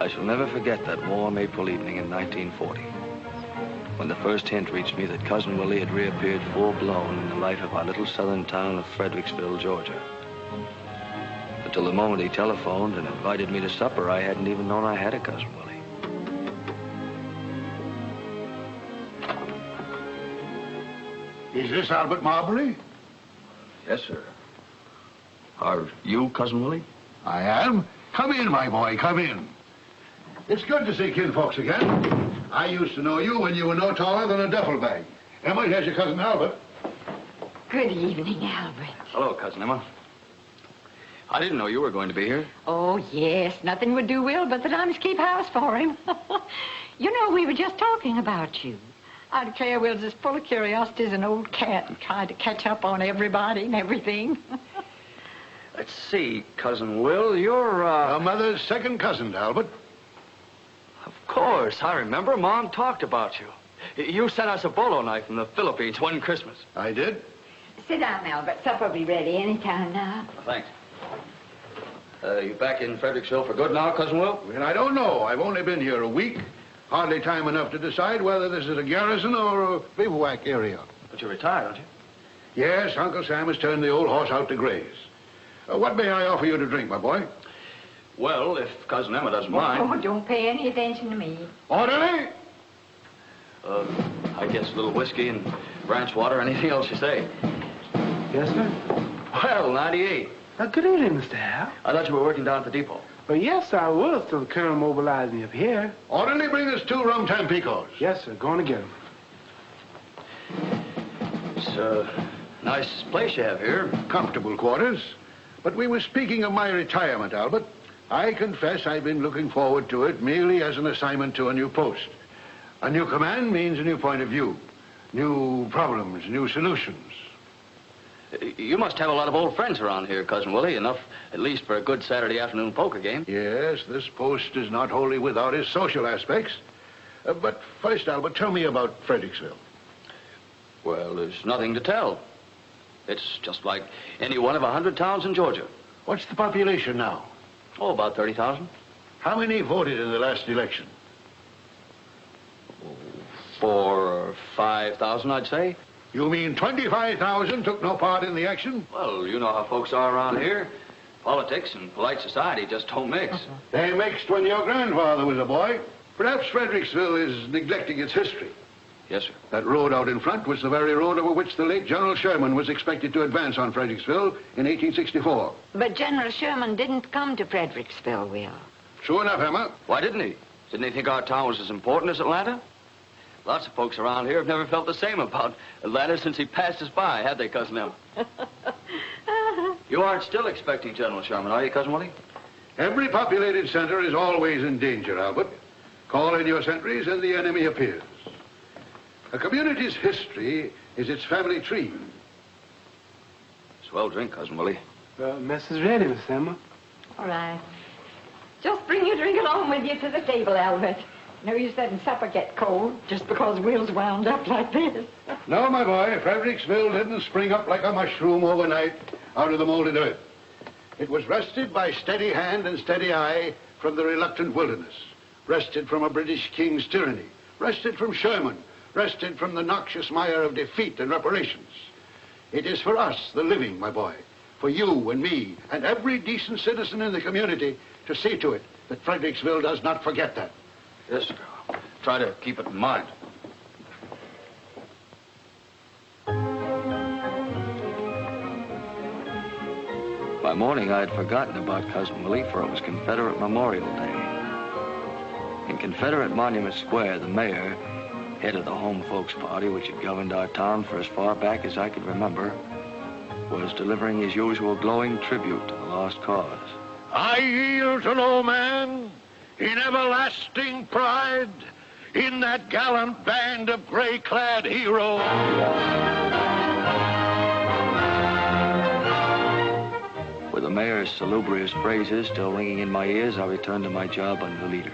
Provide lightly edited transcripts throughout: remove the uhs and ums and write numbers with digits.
I shall never forget that warm April evening in 1940, when the first hint reached me that Cousin Willie had reappeared full-blown in the life of our little southern town of Fredericksville, Georgia. Until the moment he telephoned and invited me to supper, I hadn't even known I had a Cousin Willie. Is this Albert Marbury? Yes, sir. Are you Cousin Willie? I am. Come in, my boy, come in. It's good to see kinfolks again. I used to know you when you were no taller than a duffel bag. Emma, here's your cousin Albert. Good evening, Albert. Hello, Cousin Emma. I didn't know you were going to be here. Oh, yes. Nothing would do Will but that I must keep house for him. You know, we were just talking about you. I declare Will's as full of curiosity as an old cat and tried to catch up on everybody and everything. Let's see, Cousin Will, you're, Our mother's second cousin, Albert. Of course, I remember. Mom talked about you. You sent us a bolo knife from the Philippines one Christmas. I did? Sit down, Albert. Supper will be ready any time now. Thanks. You back in Fredericksville for good now, Cousin Will? Well, I don't know. I've only been here a week. Hardly time enough to decide whether this is a garrison or a bivouac area. But you're retired, aren't you? Yes, Uncle Sam has turned the old horse out to graze. What may I offer you to drink, my boy? Well, if Cousin Emma doesn't mind. Oh, don't pay any attention to me. Orderly! I guess a little whiskey and branch water, anything else you say. Yes, sir? Well, 98. Good evening, Mr. Hal. I thought you were working down at the depot. Well, yes, I was till the colonel mobilized me up here. Orderly, bring us 2 rum Tampicos. Yes, sir. Going to get them. It's a nice place you have here. Comfortable quarters. But we were speaking of my retirement, Albert. I confess I've been looking forward to it merely as an assignment to a new post. A new command means a new point of view, new problems, new solutions. You must have a lot of old friends around here, Cousin Willie, enough at least for a good Saturday afternoon poker game. Yes, this post is not wholly without its social aspects. But first, Albert, tell me about Fredericksville. Well, there's nothing to tell. It's just like any one of 100 towns in Georgia. What's the population now? Oh, about 30,000. How many voted in the last election? 4,000 or 5,000, I'd say. You mean 25,000 took no part in the action? Well, you know how folks are around here. Politics and polite society just don't mix. They mixed when your grandfather was a boy. Perhaps Fredericksville is neglecting its history. Yes, sir. That road out in front was the very road over which the late General Sherman was expected to advance on Fredericksville in 1864. But General Sherman didn't come to Fredericksville, Will. True enough, Emma. Why didn't he? Didn't he think our town was as important as Atlanta? Lots of folks around here have never felt the same about Atlanta since he passed us by, had they, Cousin Emma? You aren't still expecting General Sherman, are you, Cousin Willie? Every populated center is always in danger, Albert. Call in your sentries and the enemy appears. A community's history is its family tree. Swell drink, Cousin Willie. Mess is ready, Miss Emma. All right. Just bring your drink along with you to the table, Albert. No use letting supper get cold just because Will's wound up like this. No, my boy, Fredericksville didn't spring up like a mushroom overnight out of the molded earth. It was wrested by steady hand and steady eye from the reluctant wilderness, wrested from a British king's tyranny, wrested from Sherman, wrested from the noxious mire of defeat and reparations. It is for us, the living, my boy, for you and me and every decent citizen in the community to see to it that Fredericksville does not forget that. Yes, sir. Try to keep it in mind. By morning, I had forgotten about Cousin Willie, for it was Confederate Memorial Day. In Confederate Monument Square, the mayor, head of the home folks party which had governed our town for as far back as I could remember, was delivering his usual glowing tribute to the lost cause. I yield to no man in everlasting pride in that gallant band of gray-clad heroes. With the mayor's salubrious phrases still ringing in my ears, I returned to my job under the leader.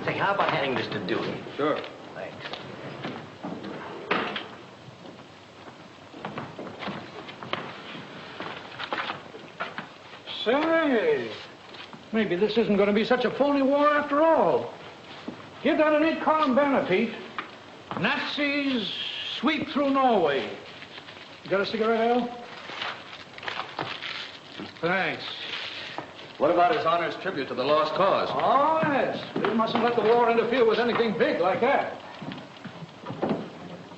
Say, how about handing this to Dewey? Sure. Thanks. Say, Maybe this isn't going to be such a phony war after all. Give that an 8-column banner, Pete. Nazis sweep through Norway. You got a cigarette, Al? Thanks. What about his honor's tribute to the lost cause? Oh, yes. We mustn't let the war interfere with anything big like that.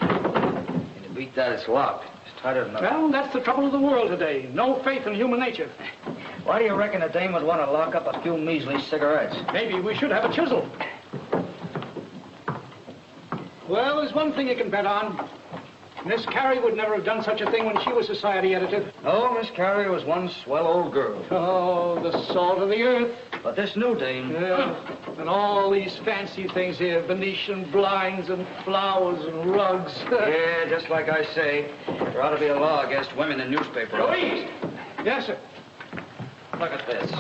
And to beat that, it's locked. It's tighter than Well, that's the trouble of the world today. No faith in human nature. Why do you reckon a dame would want to lock up a few measly cigarettes? Maybe we should have a chisel. Well, there's one thing you can bet on. Miss Carey would never have done such a thing when she was society editor. Oh, Miss Carey was one swell old girl. Oh, the salt of the earth. But this new dame... Yeah, and all these fancy things here, Venetian blinds and flowers and rugs. Yeah, just like I say, there ought to be a law against women in newspaper. Louise! Yes, sir. Look at this.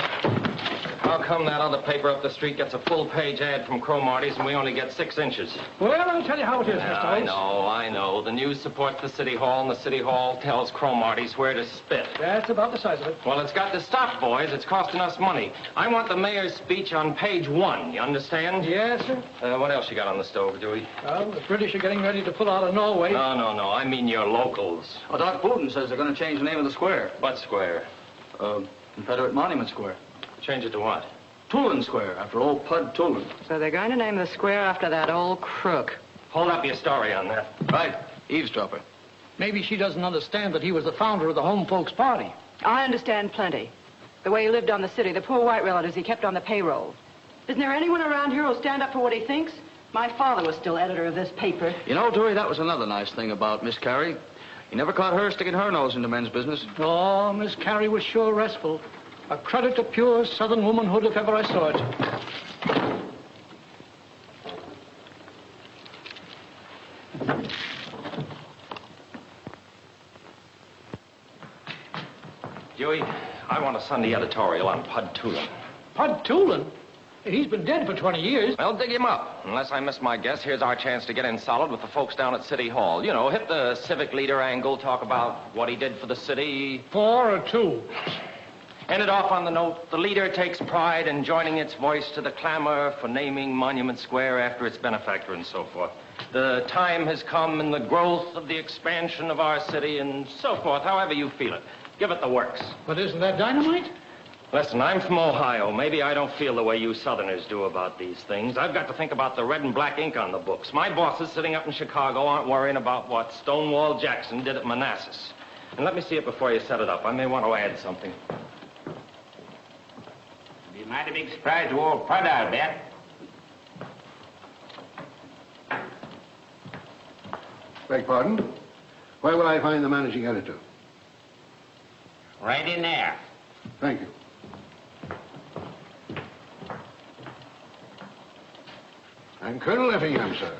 How come that other paper up the street gets a full-page ad from Cromarty's and we only get 6 inches? Well, I'll tell you how it is, Mr. Holmes. I know. The news supports the City Hall, and the City Hall tells Cromarty's where to spit. That's about the size of it. Well, it's got to stop, boys. It's costing us money. I want the mayor's speech on page 1, you understand? Yes, sir. What else you got on the stove, Dewey? Well, the British are getting ready to pull out of Norway. No. I mean your locals. Well, Doc Booten says they're going to change the name of the square. What square? Confederate Monument Square. Change it to what? Tulin Square, after old Pud Tulin. So they're going to name the square after that old crook. Hold up your story on that. Right, eavesdropper. Maybe she doesn't understand that he was the founder of the Home Folks Party. I understand plenty. The way he lived on the city, the poor white relatives he kept on the payroll. Isn't there anyone around here who'll stand up for what he thinks? My father was still editor of this paper. You know, Dewey, that was another nice thing about Miss Carey. You never caught her sticking her nose into men's business. Oh, Miss Carey was sure restful. A credit to pure Southern womanhood if ever I saw it. Dewey, I want a Sunday editorial on Pud Tulin. Pud Tulin? He's been dead for 20 years. Well, dig him up. Unless I miss my guess, here's our chance to get in solid with the folks down at City Hall. You know, hit the civic leader angle, talk about what he did for the city. 4 or 2. End it off on the note, the leader takes pride in joining its voice to the clamor for naming Monument Square after its benefactor and so forth. The time has come in the growth of the expansion of our city and so forth, however you feel it. Give it the works. But isn't that dynamite? Listen, I'm from Ohio. Maybe I don't feel the way you Southerners do about these things. I've got to think about the red and black ink on the books. My bosses sitting up in Chicago aren't worrying about what Stonewall Jackson did at Manassas. And let me see it before you set it up. I may want to add something. Be a mighty big surprise to old Pud, I'll bet. Beg pardon? Where will I find the managing editor? Right in there. Thank you. I'm Colonel Effingham, sir.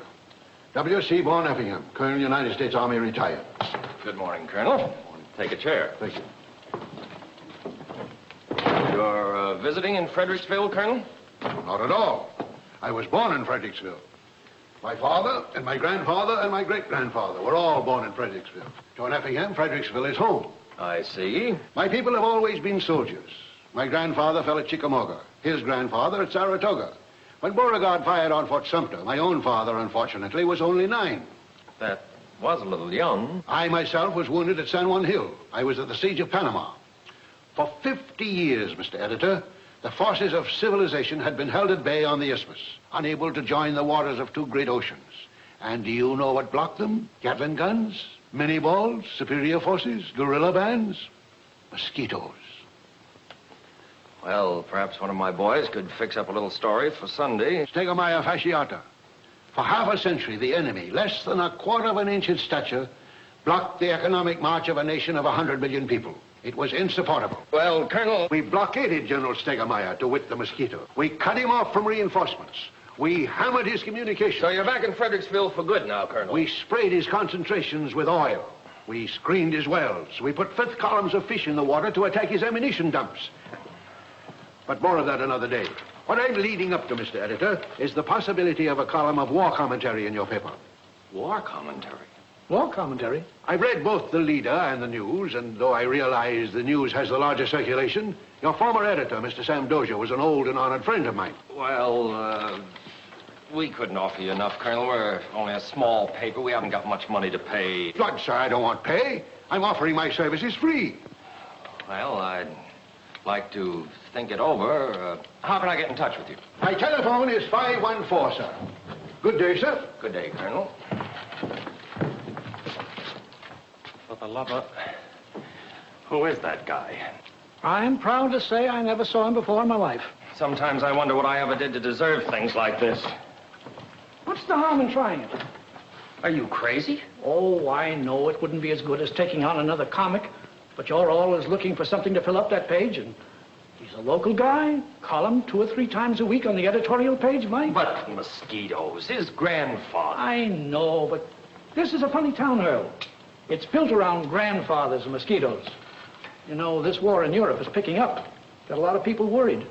W.C. Born Effingham, Colonel, United States Army, retired. Good morning, Colonel. Take a chair. Thank you. You're visiting in Fredericksville, Colonel? Not at all. I was born in Fredericksville. My father and my grandfather and my great-grandfather were all born in Fredericksville. To an Effingham, Fredericksville is home. I see. My people have always been soldiers. My grandfather fell at Chickamauga, his grandfather at Saratoga. When Beauregard fired on Fort Sumter, my own father, unfortunately, was only 9. That was a little young. I myself was wounded at San Juan Hill. I was at the siege of Panama. For 50 years, Mr. Editor, the forces of civilization had been held at bay on the Isthmus, unable to join the waters of 2 great oceans. And do you know what blocked them? Gatling guns, mini-balls, superior forces, guerrilla bands, mosquitoes. Well, perhaps one of my boys could fix up a little story for Sunday. Stegomyia fasciata. For half a century, the enemy, less than 1/4 of an inch in stature, blocked the economic march of a nation of 100 million people. It was insupportable. Well, Colonel... We blockaded General Stegomyia, to wit the mosquito. We cut him off from reinforcements. We hammered his communications. So you're back in Fredericksville for good now, Colonel? We sprayed his concentrations with oil. We screened his wells. We put 5th columns of fish in the water to attack his ammunition dumps. But more of that another day. What I'm leading up to, Mr. Editor, is the possibility of a column of war commentary in your paper. War commentary? War commentary? I've read both the leader and the news, and though I realize the news has the larger circulation, your former editor, Mr. Sam Dozier, was an old and honored friend of mine. Well, we couldn't offer you enough, Colonel. We're only a small paper. We haven't got much money to pay. Blood, sir, I don't want pay. I'm offering my services free. Well, I'd like to think it over. How can I get in touch with you? My telephone is 514, sir. Good day, sir. Good day, Colonel. For the love of... Who is that guy? I'm proud to say I never saw him before in my life. Sometimes I wonder what I ever did to deserve things like this. What's the harm in trying it? Are you crazy? Oh, I know it wouldn't be as good as taking on another comic, but you're always looking for something to fill up that page, and he's a local guy. Column 2 or 3 times a week on the editorial page, Mike. But mosquitoes, his grandfather. I know, but this is a funny town, Earl. It's built around grandfathers and mosquitoes. You know, this war in Europe is picking up. Got a lot of people worried.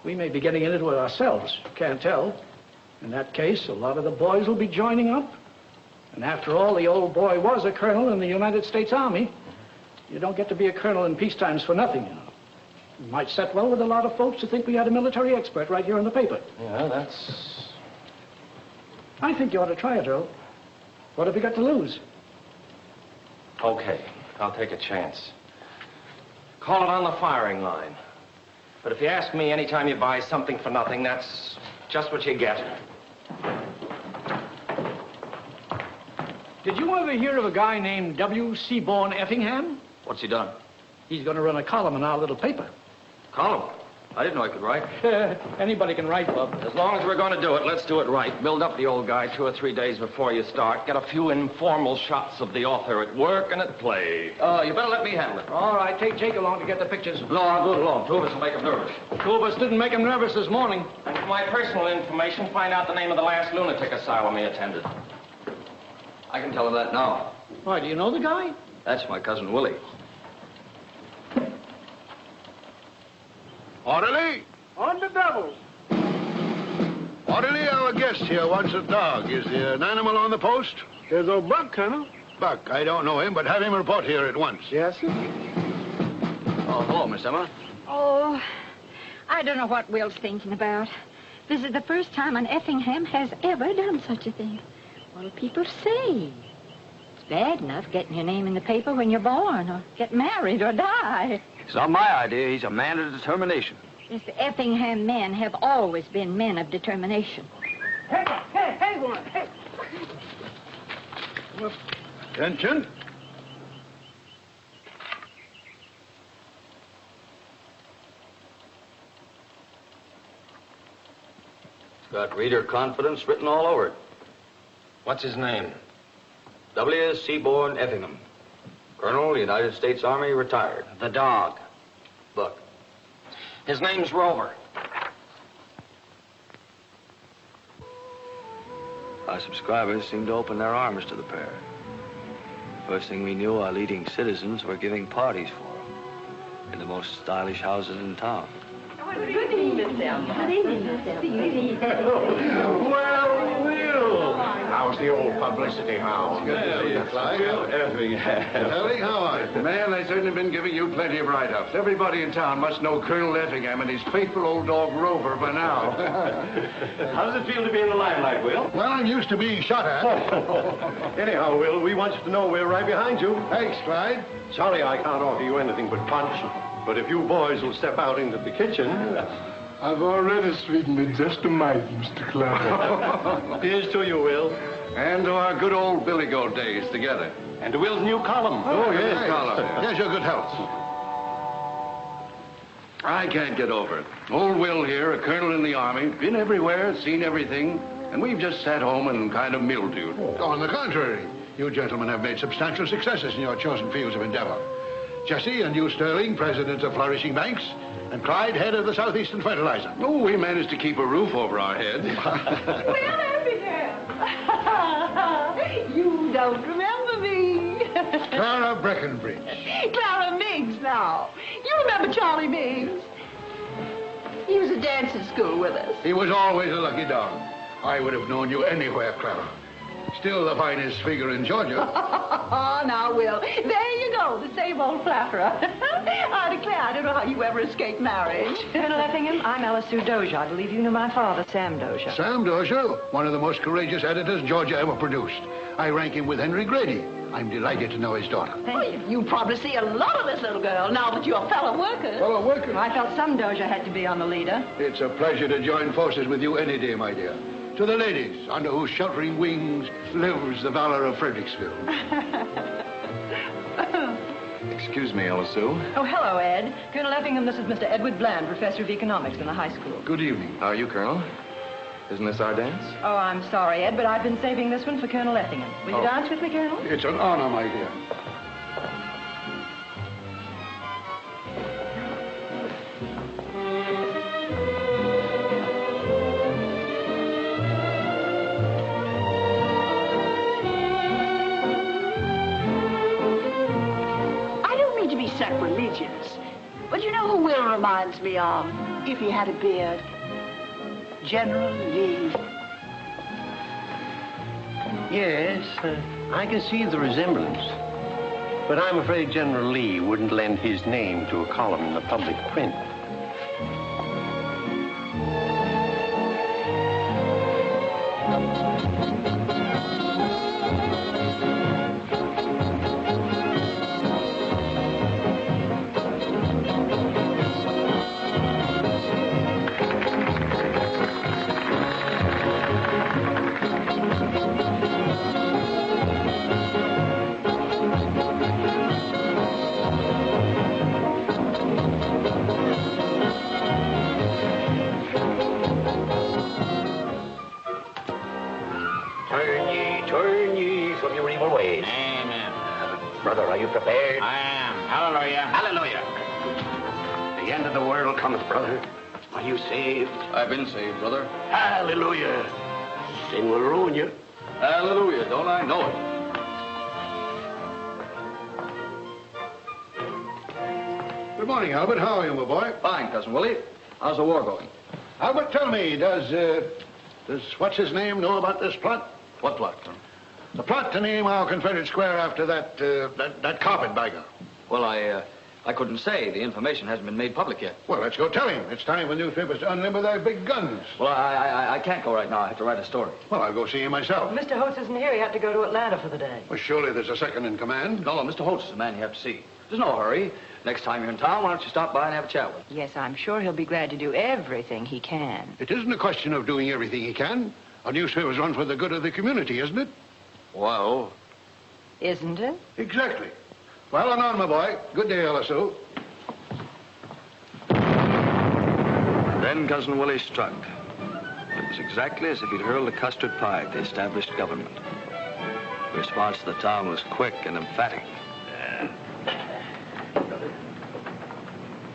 We may be getting into it ourselves. Can't tell. In that case, a lot of the boys will be joining up. And after all, the old boy was a colonel in the United States Army. You don't get to be a colonel in peace times for nothing, you know. It might set well with a lot of folks who think we had a military expert right here in the paper. Yeah, that's... I think you ought to try it, Earl. What have you got to lose? Okay, I'll take a chance. Call it on the firing line. But if you ask me anytime you buy something for nothing, that's just what you get. Did you ever hear of a guy named W. Seaborn Effingham? What's he done? He's going to run a column in our little paper. Column? I didn't know I could write. Anybody can write, Bub. As long as we're going to do it, let's do it right. Build up the old guy 2 or 3 days before you start. Get a few informal shots of the author at work and at play. You better let me handle it. All right, take Jake along to get the pictures. No, I'll do it alone. 2 of us will make him nervous. 2 of us didn't make him nervous this morning. And for my personal information, find out the name of the last lunatic asylum he attended. I can tell him that now. Why, do you know the guy? That's my cousin Willie. Orderly! On the double. Orderly, our guest here wants a dog. Is there an animal on the post? There's old Buck, Colonel. Buck, I don't know him, but have him report here at once. Yes, sir. Oh, hello, Miss Emma. Oh, I don't know what Will's thinking about. This is the first time an Effingham has ever done such a thing. What'll people say? It's bad enough getting your name in the paper when you're born, or get married, or die. It's not my idea. He's a man of determination. Yes, the Effingham men have always been men of determination. Hey, woman, hey. Attention. It's got reader confidence written all over it. What's his name? W. Seaborn Effingham. Colonel, United States Army, retired. The dog. Buck. His name's Rover. Our subscribers seemed to open their arms to the pair. First thing we knew, our leading citizens were giving parties for them in the most stylish houses in town. Good evening, Miss Elma. Good evening, Miss Elma. Well, Will. How's the old publicity hound? Good to see you, Clyde. Ellie, how are you? Man, they've certainly been giving you plenty of write-ups. Everybody in town must know Colonel Effingham and his faithful old dog Rover by now. How does it feel to be in the limelight, Will? Well, I'm used to being shot at. Anyhow, Will, we want you to know we're right behind you. Thanks, Clyde. Sorry I can't offer you anything but punch, but if you boys will step out into the kitchen... I've already sweetened it just a mite, Mr. Clyde. Here's to you, Will. And to our good old Billy Goat days together. And to Will's new column. Oh, yes, column. Here's your good health. I can't get over it. Old Will here, a colonel in the Army, been everywhere, seen everything, and we've just sat home and kind of mildewed. On the contrary, you gentlemen have made substantial successes in your chosen fields of endeavor. Jesse and you, Sterling, presidents of flourishing banks, and Clyde, head of the Southeastern Fertilizer. Oh, we managed to keep a roof over our heads. Well, Effingham. You don't remember me. Clara Breckenbridge. Clara Miggs, now. You remember Charlie Miggs? He was at dancing school with us. He was always a lucky dog. I would have known you anywhere, Clara. Still the finest figure in Georgia. Oh, now, Will, there you go, the same old flatterer. I declare, I don't know how you ever escaped marriage. Colonel Effingham, I'm Alice Sue Dozier. I believe you knew my father, Sam Dozier. Sam Dozier, one of the most courageous editors Georgia ever produced. I rank him with Henry Grady. I'm delighted to know his daughter. You probably see a lot of this little girl now that you're fellow workers. Fellow workers? I felt some Dozier had to be on the leader. It's a pleasure to join forces with you any day, my dear. To the ladies, under whose sheltering wings lives the valor of Fredericksville. Excuse me, Alice Sue. Oh, hello, Ed. Colonel Effingham, this is Mr. Edward Bland, professor of economics in the high school. Good evening. How are you, Colonel? Isn't this our dance? Oh, I'm sorry, Ed, but I've been saving this one for Colonel Effingham. Will you dance with me, Colonel? It's an honor, my dear. Sacrilegious. But you know who Will reminds me of, if he had a beard? General Lee. Yes, I can see the resemblance. But I'm afraid General Lee wouldn't lend his name to a column in the public print. Turn ye from your evil ways. Amen. Brother, are you prepared? I am. Hallelujah. Hallelujah. The end of the world cometh, brother. Are you saved? I've been saved, brother. Hallelujah. Sin will ruin you. Hallelujah, don't I know it? Good morning, Albert. How are you, my boy? Fine, Cousin Willie. How's the war going? Albert, tell me, does what's his name know about this plot? What plot, Colonel? The plot to name our Confederate square after that carpetbagger. Well, I couldn't say. The information hasn't been made public yet. Well, let's go tell him. It's time for newspapers to unlimber their big guns. Well, I can't go right now. I have to write a story. Well, I'll go see him myself. Mr. Holtz isn't here. He had to go to Atlanta for the day. Well, surely there's a second in command. No, Mr. Holtz is the man you have to see. There's no hurry. Next time you're in town, why don't you stop by and have a chat with him? Yes, I'm sure he'll be glad to do everything he can. It isn't a question of doing everything he can. A newspaper's run for the good of the community, isn't it? Well... Isn't it? Exactly. Well, on, my boy. Good day, Alice-Sue. Then Cousin Willie struck. It was exactly as if he'd hurled a custard pie at the established government. The response to the town was quick and emphatic.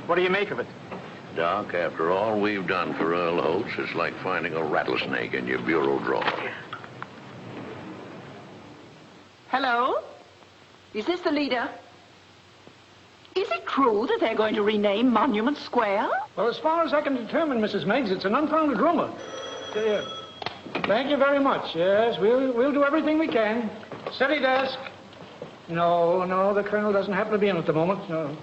What do you make of it? Doc, after all we've done for Earl Holtz, it's like finding a rattlesnake in your bureau drawer. Hello? Is this the leader? Is it true that they're going to rename Monument Square? Well, as far as I can determine, Mrs. Meigs, it's an unfounded rumor. Thank you very much. Yes, we'll do everything we can. Steady desk. No, the colonel doesn't happen to be in at the moment. No.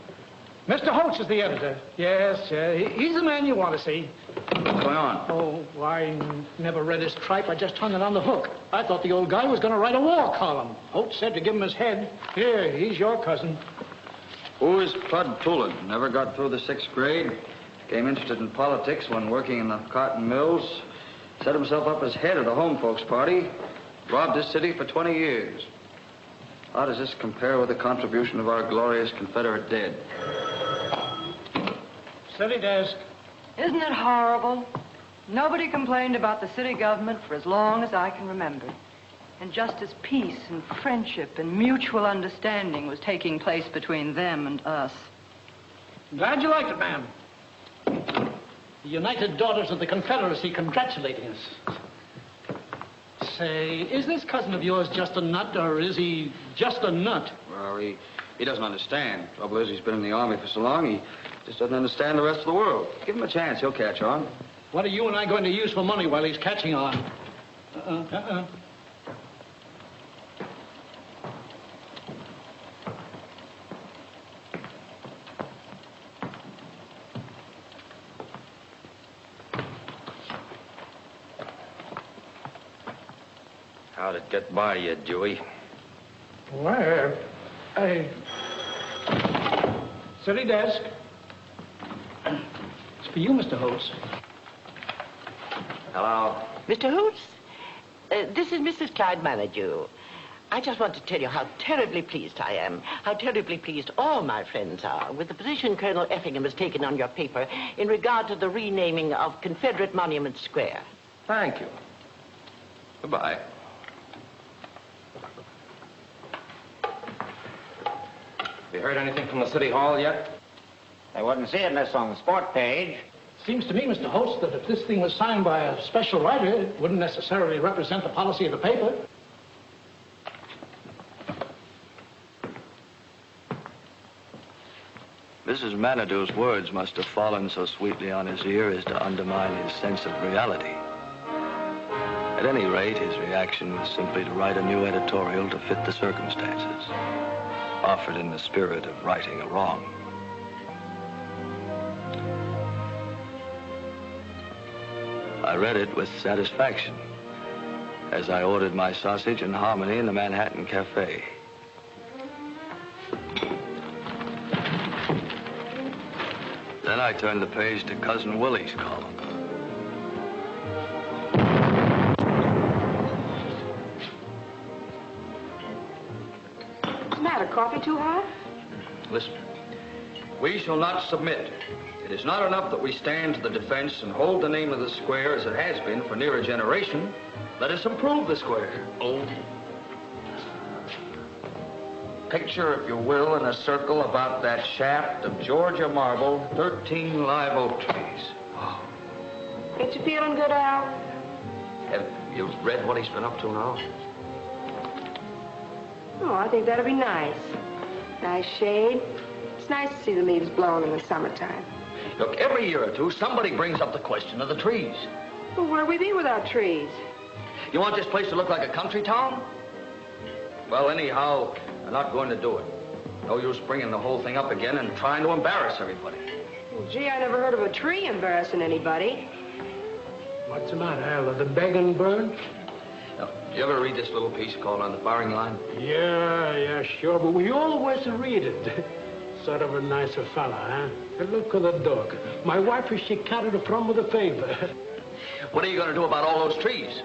Mr. Holtz is the editor. Yes, he's the man you want to see. What's going on? Oh, I never read his tripe. I just hung it on the hook. I thought the old guy was going to write a war column. Holtz said to give him his head. Here, he's your cousin. Who is Bud Poulin? Never got through the 6th grade. Became interested in politics when working in the cotton mills. Set himself up as head of the home folks party. Robbed this city for 20 years. How does this compare with the contribution of our glorious Confederate dead? Steady desk. Isn't it horrible? Nobody complained about the city government for as long as I can remember. And just as peace and friendship and mutual understanding was taking place between them and us. Glad you liked it, ma'am. The United Daughters of the Confederacy congratulating us. Say, is this cousin of yours just a nut, or is he just a nut? Well, he doesn't understand. Trouble is, he's been in the Army for so long, he just doesn't understand the rest of the world. Give him a chance, he'll catch on. What are you and I going to use for money while he's catching on? How'd it get by you, Dewey? Where? City desk. It's for you, Mr. Holtz. Hello. Mr. Holtz, this is Mrs. Clyde Manager. I just want to tell you how terribly pleased I am, how terribly pleased all my friends are with the position Colonel Effingham has taken on your paper in regard to the renaming of Confederate Monument Square. Thank you. Goodbye. Have you heard anything from the City Hall yet? I wouldn't see it unless on the sport page. Seems to me, Mr. Holtz, that if this thing was signed by a special writer, it wouldn't necessarily represent the policy of the paper. Mrs. Manido's words must have fallen so sweetly on his ear as to undermine his sense of reality. At any rate, his reaction was simply to write a new editorial to fit the circumstances, offered in the spirit of righting a wrong. I read it with satisfaction as I ordered my sausage and hominy in the Manhattan Cafe. Then I turned the page to Cousin Willie's column. What's the matter? Coffee too hot? Listen, we shall not submit. It is not enough that we stand to the defense and hold the name of the square as it has been for near a generation. Let us improve the square. Oh. Picture, if you will, in a circle about that shaft of Georgia marble, 13 live oak trees. Oh. Ain't you feeling good, Al? Have you read what he's been up to now? Oh, I think that'll be nice. Nice shade. It's nice to see the leaves blowing in the summertime. Look, every year or two, somebody brings up the question of the trees. Well, where'd we be without trees? You want this place to look like a country town? Well, anyhow, I'm not going to do it. No use bringing the whole thing up again and trying to embarrass everybody. Well, gee, I never heard of a tree embarrassing anybody. What's the matter, Al? Are the begging burned? Now, did you ever read this little piece called On the Firing Line? Yeah, sure, but we always read it. Sort of a nicer fella, huh? And look at the dog. My wife, she carried it from with a favor. What are you going to do about all those trees?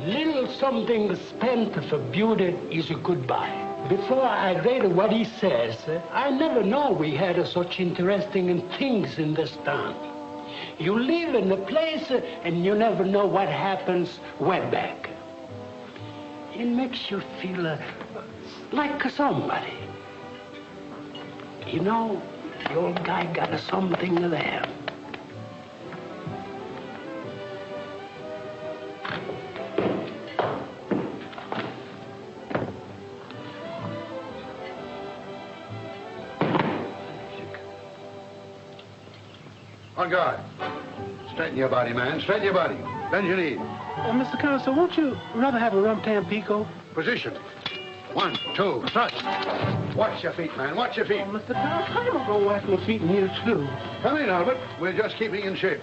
Little something spent for beauty is a goodbye. Before I read what he says, I never know we had such interesting things in this town. You live in a place and you never know what happens way back. It makes you feel like somebody. You know, the old guy got something there. On guard. Straighten your body, man. Straighten your body. Bend your knee. Mr. Consul, won't you rather have a rum tampico? Position. 1, 2, thrust. Watch your feet, man. Watch your feet. Oh, Mr. Consul, I'm going to wash my feet in here, too. Come in, Albert. We're just keeping in shape.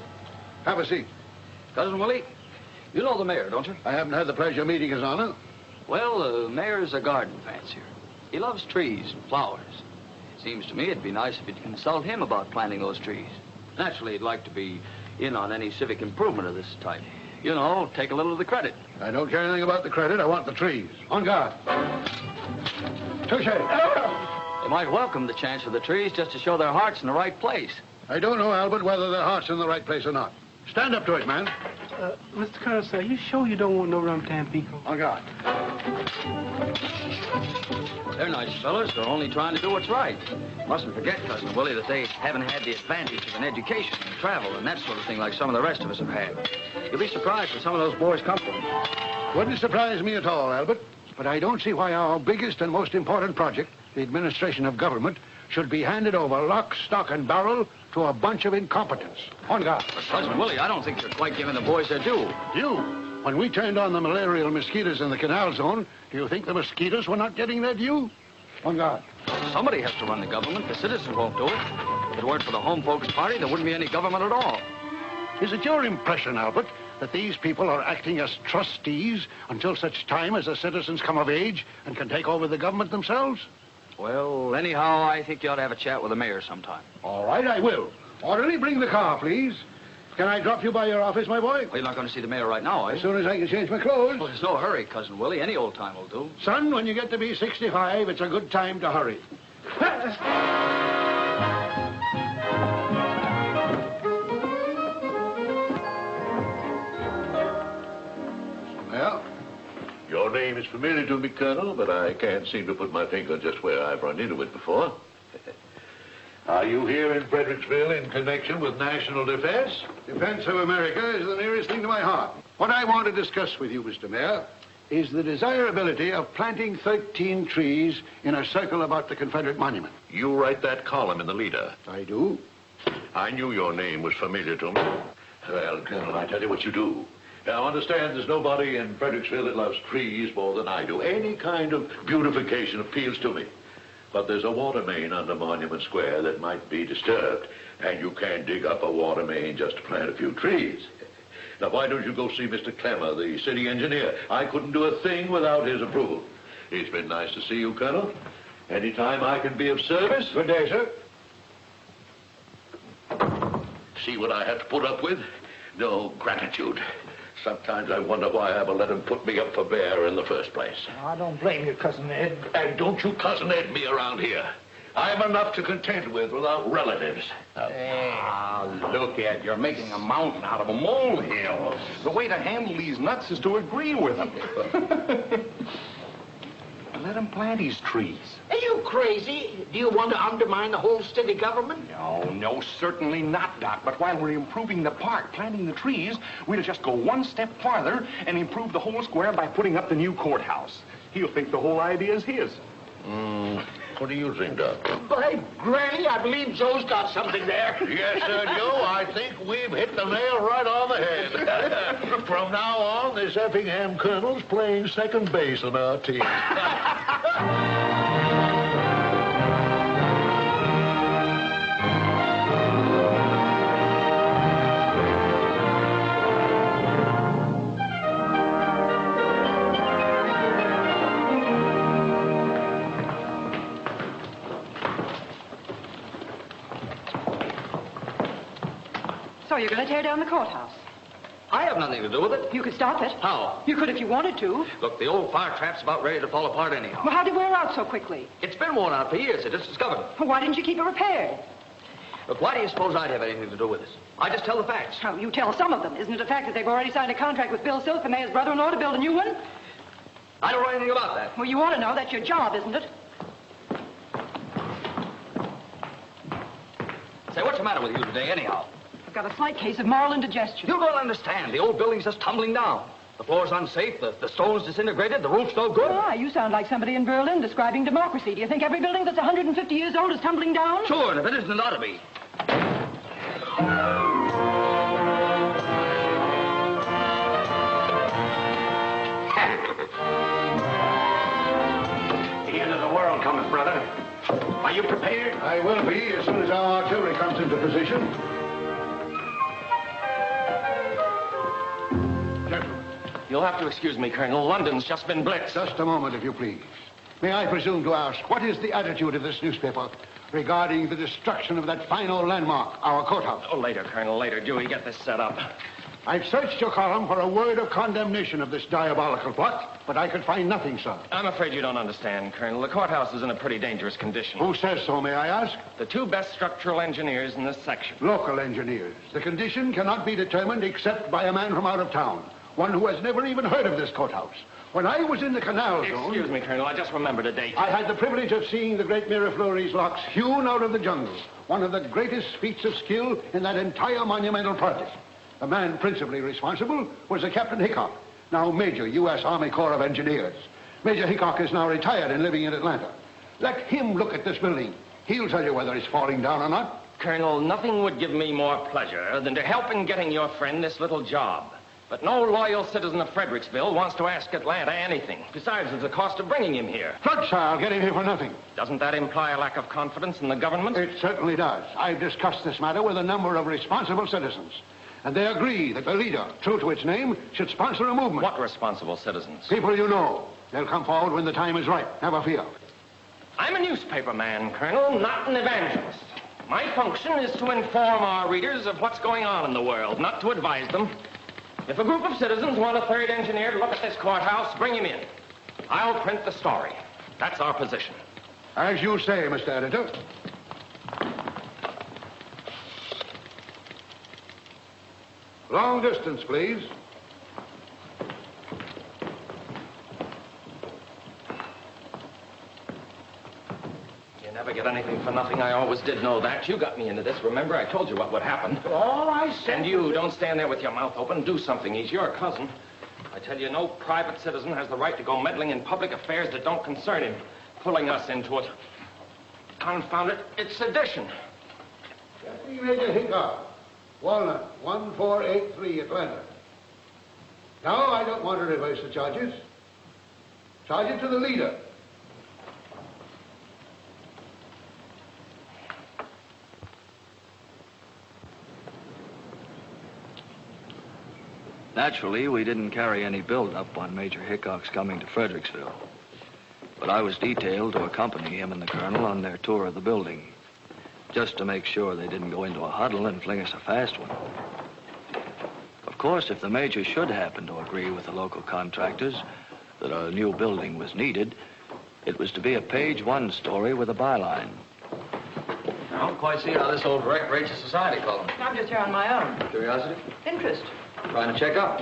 Have a seat. Cousin Willie, you know the mayor, don't you? I haven't had the pleasure of meeting His Honor. Well, the mayor's a garden fancier. He loves trees and flowers. Seems to me it'd be nice if you'd consult him about planting those trees. Naturally, he'd like to be in on any civic improvement of this type. You know, take a little of the credit. I don't care anything about the credit. I want the trees. On guard. Touche. They might welcome the chance of the trees just to show their heart's in the right place. I don't know, Albert, whether their heart's in the right place or not. Stand up to it, man. Mr. Consul, are you sure you don't want no rum tampico? On guard. They're nice fellas. They're only trying to do what's right. Mustn't forget, Cousin Willie, that they haven't had the advantage of an education and travel and that sort of thing like some of the rest of us have had. You'll be surprised where some of those boys come from. Wouldn't surprise me at all, Albert. But I don't see why our biggest and most important project, the administration of government, should be handed over lock, stock, and barrel to a bunch of incompetents. On guard. But Cousin Willie, I don't think you're quite giving the boys their due. Due? When we turned on the malarial mosquitoes in the canal zone, do you think the mosquitoes were not getting their due? On guard. Somebody has to run the government. The citizens won't do it. If it weren't for the Home Folks Party, there wouldn't be any government at all. Is it your impression, Albert, that these people are acting as trustees until such time as the citizens come of age and can take over the government themselves? Well, anyhow, I think you ought to have a chat with the mayor sometime. All right, I will. Orderly, bring the car, please. Can I drop you by your office, my boy? Well, you're not going to see the mayor right now, eh? As soon as I can change my clothes. Well, there's no hurry, Cousin Willie. Any old time will do. Son, when you get to be 65, it's a good time to hurry. Well, your name is familiar to me, Colonel, but I can't seem to put my finger just where I've run into it before. Are you here in Fredericksville in connection with national defense? Defense of America is the nearest thing to my heart. What I want to discuss with you, Mr. Mayor, is the desirability of planting 13 trees in a circle about the Confederate monument. You write that column in the leader. I do. I knew your name was familiar to me. Well, Colonel, I tell you what you do. Now, understand there's nobody in Fredericksville that loves trees more than I do. Any kind of beautification appeals to me. But there's a water main under Monument Square that might be disturbed, and you can't dig up a water main just to plant a few trees. Now, why don't you go see Mr. Clemmer, the city engineer? I couldn't do a thing without his approval. It's been nice to see you, Colonel. Anytime I can be of service. Good day, sir. See what I have to put up with? No gratitude. Sometimes I wonder why I ever let him put me up for bear in the first place. I don't blame you, Cousin Ed. And don't you Cousin Ed me around here. I've enough to contend with without relatives. Look, Ed, you're making a mountain out of a molehill. The way to handle these nuts is to agree with them. Let him plant his trees. Are you crazy? Do you want to undermine the whole city government? No, certainly not, Doc. But while we're improving the park, planting the trees, we'll just go one step farther and improve the whole square by putting up the new courthouse. He'll think the whole idea is his. What do you think, Doc? By granny, I believe Joe's got something there. Yes, sir, Joe. I think we've hit the nail right on the head. From now on, this Effingham Colonel's playing second base on our team. So you're going to tear down the courthouse? I have nothing to do with it. You could stop it. How? You could if you wanted to. Look, the old fire trap's about ready to fall apart anyhow. Well, how'd it wear out so quickly? It's been worn out for years. I just discovered it. Well, why didn't you keep it repaired? Look, why do you suppose I'd have anything to do with this? I just tell the facts. Oh, you tell some of them. Isn't it a fact that they've already signed a contract with Bill Silk, the mayor's brother-in-law, to build a new one? I don't know anything about that. Well, you ought to know. That's your job, isn't it? Say, what's the matter with you today, anyhow? I've got a slight case of moral indigestion. You don't understand. The old building's just tumbling down. The floor's unsafe, the stone's disintegrated, the roof's no good. Ah, you sound like somebody in Berlin describing democracy. Do you think every building that's 150 years old is tumbling down? Sure, and if it isn't, it ought to be. The end of the world cometh, brother. Are you prepared? I will be as soon as our artillery comes into position. Gentlemen. You'll have to excuse me, Colonel. London's just been blitzed. Just a moment, if you please. May I presume to ask, what is the attitude of this newspaper regarding the destruction of that fine old landmark, our courthouse? Oh, later, Colonel, later. Dewey, get this set up. I've searched your column for a word of condemnation of this diabolical plot, but I could find nothing, sir. I'm afraid you don't understand, Colonel. The courthouse is in a pretty dangerous condition. Who says so, may I ask? The two best structural engineers in this section. Local engineers. The condition cannot be determined except by a man from out of town, one who has never even heard of this courthouse. When I was in the canal zone... Excuse me, Colonel, I just remembered a date. I had the privilege of seeing the great Miraflores locks hewn out of the jungle, one of the greatest feats of skill in that entire monumental project. The man principally responsible was a Captain Hickok, now Major, U.S. Army Corps of Engineers. Major Hickok is now retired and living in Atlanta. Let him look at this building. He'll tell you whether it's falling down or not. Colonel, nothing would give me more pleasure than to help in getting your friend this little job. But no loyal citizen of Fredericksville wants to ask Atlanta anything. Besides, there's the cost of bringing him here. But, sir, I'll get him here for nothing. Doesn't that imply a lack of confidence in the government? It certainly does. I've discussed this matter with a number of responsible citizens. And they agree that the leader, true to its name, should sponsor a movement. What responsible citizens? People you know. They'll come forward when the time is right. Never fear. I'm a newspaper man, Colonel, not an evangelist. My function is to inform our readers of what's going on in the world, not to advise them. If a group of citizens want a third engineer to look at this courthouse, bring him in. I'll print the story. That's our position. As you say, Mr. Editor. Long distance, please. You never get anything for nothing. I always did know that. You got me into this. Remember, I told you what would happen. All I said... And you, don't stand there with your mouth open. Do something. He's your cousin. I tell you, no private citizen has the right to go meddling in public affairs that don't concern him, pulling us into it. Confound it, it's sedition. Deputy Major Hickok, Walnut, 1483, Atlanta. Now, I don't want to reverse the charges. Charge it to the leader. Naturally, we didn't carry any build-up on Major Hickok's coming to Fredericksville. But I was detailed to accompany him and the colonel on their tour of the building, just to make sure they didn't go into a huddle and fling us a fast one. Of course, if the major should happen to agree with the local contractors that a new building was needed, it was to be a page one story with a byline. I don't quite see how this old wreck rates a society column. I'm just here on my own. Curiosity? Interest. Trying to check up,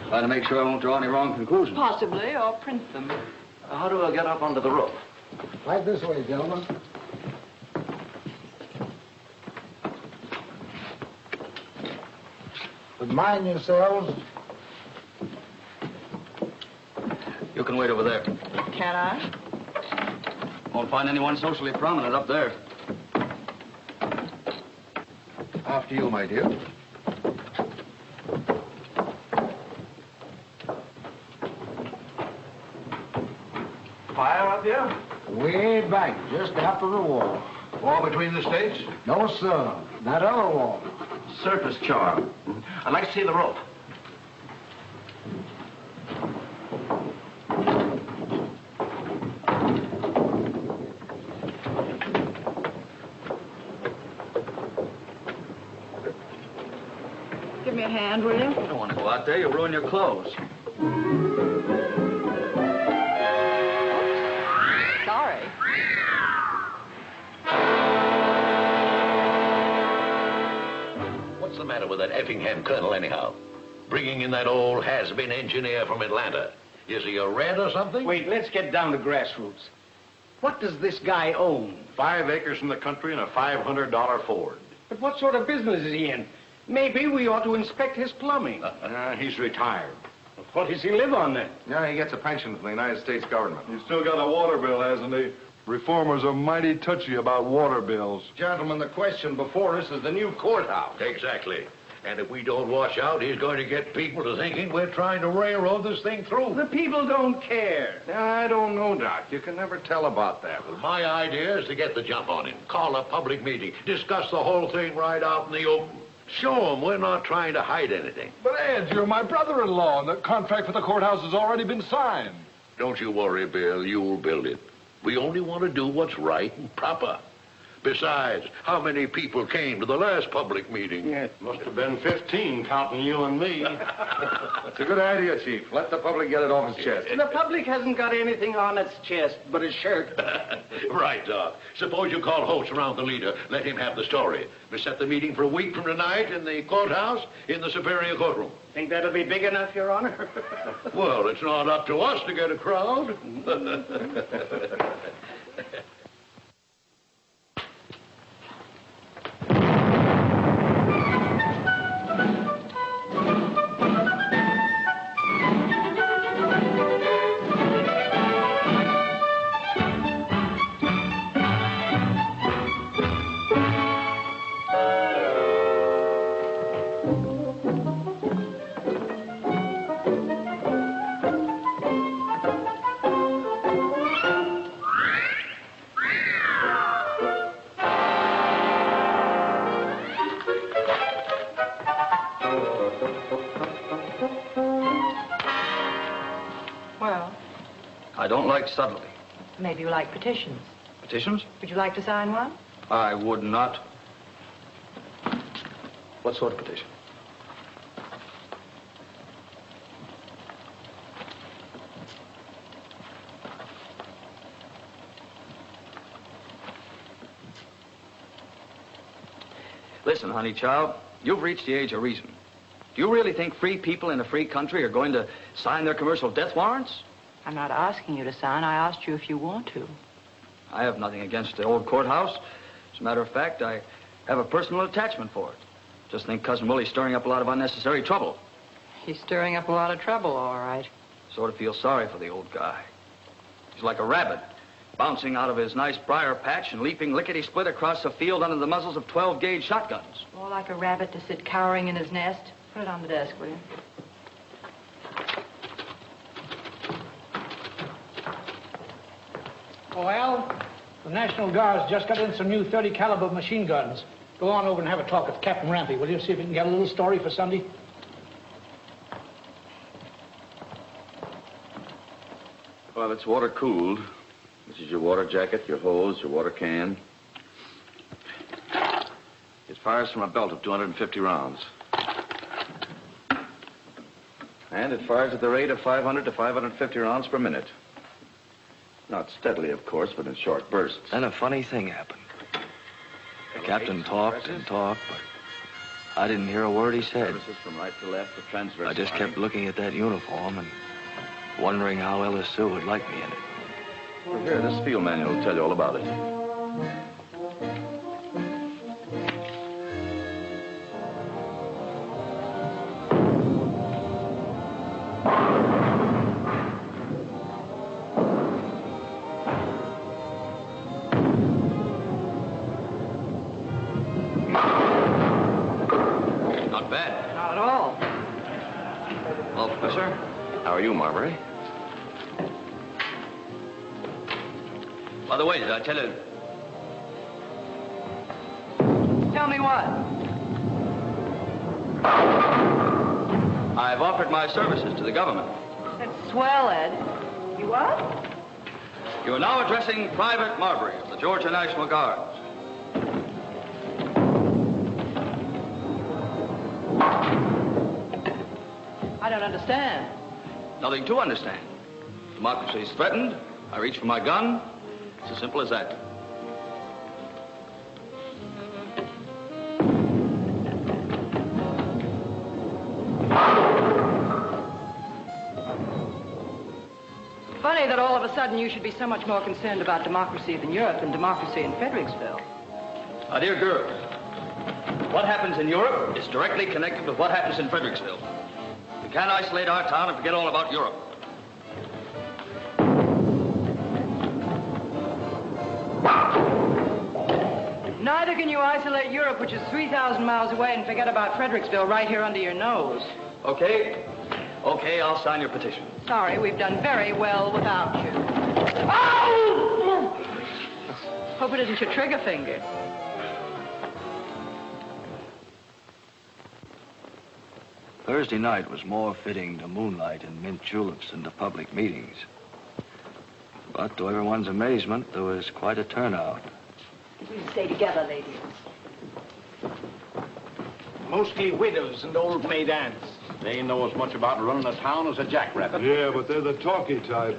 Trying to make sure I won't draw any wrong conclusions. Possibly, or print them. How do I get up onto the roof? Right this way, gentlemen. But mind yourselves. You can wait over there. Can I? Won't find anyone socially prominent up there. After you, my dear. Fire up here? Way back, just after the war. War between the states? No, sir. That other war. Surface charm. I'd like to see the rope. Give me a hand, will you? You don't want to go out there. You'll ruin your clothes. Sorry. What's the matter with that Effingham colonel, anyhow? Bringing in that old has-been engineer from Atlanta. Is he a rat or something? Wait, let's get down to grassroots. What does this guy own? 5 acres in the country and a $500 Ford. But what sort of business is he in? Maybe we ought to inspect his plumbing. He's retired. What does he live on, then? Yeah, he gets a pension from the United States government. He's still got a water bill, hasn't he? Reformers are mighty touchy about water bills. Gentlemen, the question before us is the new courthouse. Exactly. And if we don't watch out, he's going to get people to thinking we're trying to railroad this thing through. The people don't care. I don't know, Doc. You can never tell about that. Well, my idea is to get the jump on him. Call a public meeting. Discuss the whole thing right out in the open. Show him we're not trying to hide anything. But, Ed, you're my brother-in-law, and the contract for the courthouse has already been signed. Don't you worry, Bill. You'll build it. We only want to do what's right and proper. Besides, how many people came to the last public meeting? Yeah, must have been 15, counting you and me. It's a good idea, Chief. Let the public get it off his chest. The public hasn't got anything on its chest but a shirt. Right, Doc. Suppose you call Holtz around the leader. Let him have the story. We set the meeting for a week from tonight in the courthouse in the Superior Courtroom. Think that'll be big enough, Your Honor? Well, it's not up to us to get a crowd. don't like subtlety. Maybe you like petitions. Petitions? Would you like to sign one? I would not. What sort of petition? Listen, honey child, you've reached the age of reason. Do you really think free people in a free country are going to sign their commercial death warrants? I'm not asking you to sign. I asked you if you want to. I have nothing against the old courthouse. As a matter of fact, I have a personal attachment for it. Just think Cousin Willie's stirring up a lot of unnecessary trouble. He's stirring up a lot of trouble, all right. Sort of feel sorry for the old guy. He's like a rabbit, bouncing out of his nice briar patch and leaping lickety-split across the field under the muzzles of 12-gauge shotguns. More like a rabbit to sit cowering in his nest. Put it on the desk, will you? Well, the National Guard's just got in some new 30 caliber machine guns. Go on over and have a talk with Captain Rampy, will you? See if you can get a little story for Sunday. Well, it's water cooled. This is your water jacket, your hose, your water can. It fires from a belt of 250 rounds. And it fires at the rate of 500 to 550 rounds per minute. Not steadily, of course, but in short bursts. Then a funny thing happened. The captain talked and talked, but I didn't hear a word he said. From right to left, the transverse I just kept looking at that uniform and wondering how Ella Sue would like me in it. Well, here, this field manual will tell you all about it. Not bad. Not at all. Well, Professor, how are you, Marbury? by the way, did I tell you? Tell me what? I've offered my services to the government. That's swell, Ed. You what? You are now addressing Private Marbury of the Georgia National Guards. I don't understand. Nothing to understand. Democracy is threatened. I reach for my gun. It's as simple as that. Funny that all of a sudden you should be so much more concerned about democracy in Europe than democracy in Fredericksville. My dear girl, what happens in Europe is directly connected with what happens in Fredericksville. We can't isolate our town and forget all about Europe. Neither can you isolate Europe, which is 3,000 miles away, and forget about Fredericksville right here under your nose. Okay. Okay, I'll sign your petition. Sorry, we've done very well without you. Oh! Hope it isn't your trigger finger. Thursday night was more fitting to moonlight and mint juleps than to public meetings. But to everyone's amazement, there was quite a turnout. We'll stay together, ladies. Mostly widows and old maid aunts. They know as much about running a town as a jackrabbit. Yeah, but they're the talky type.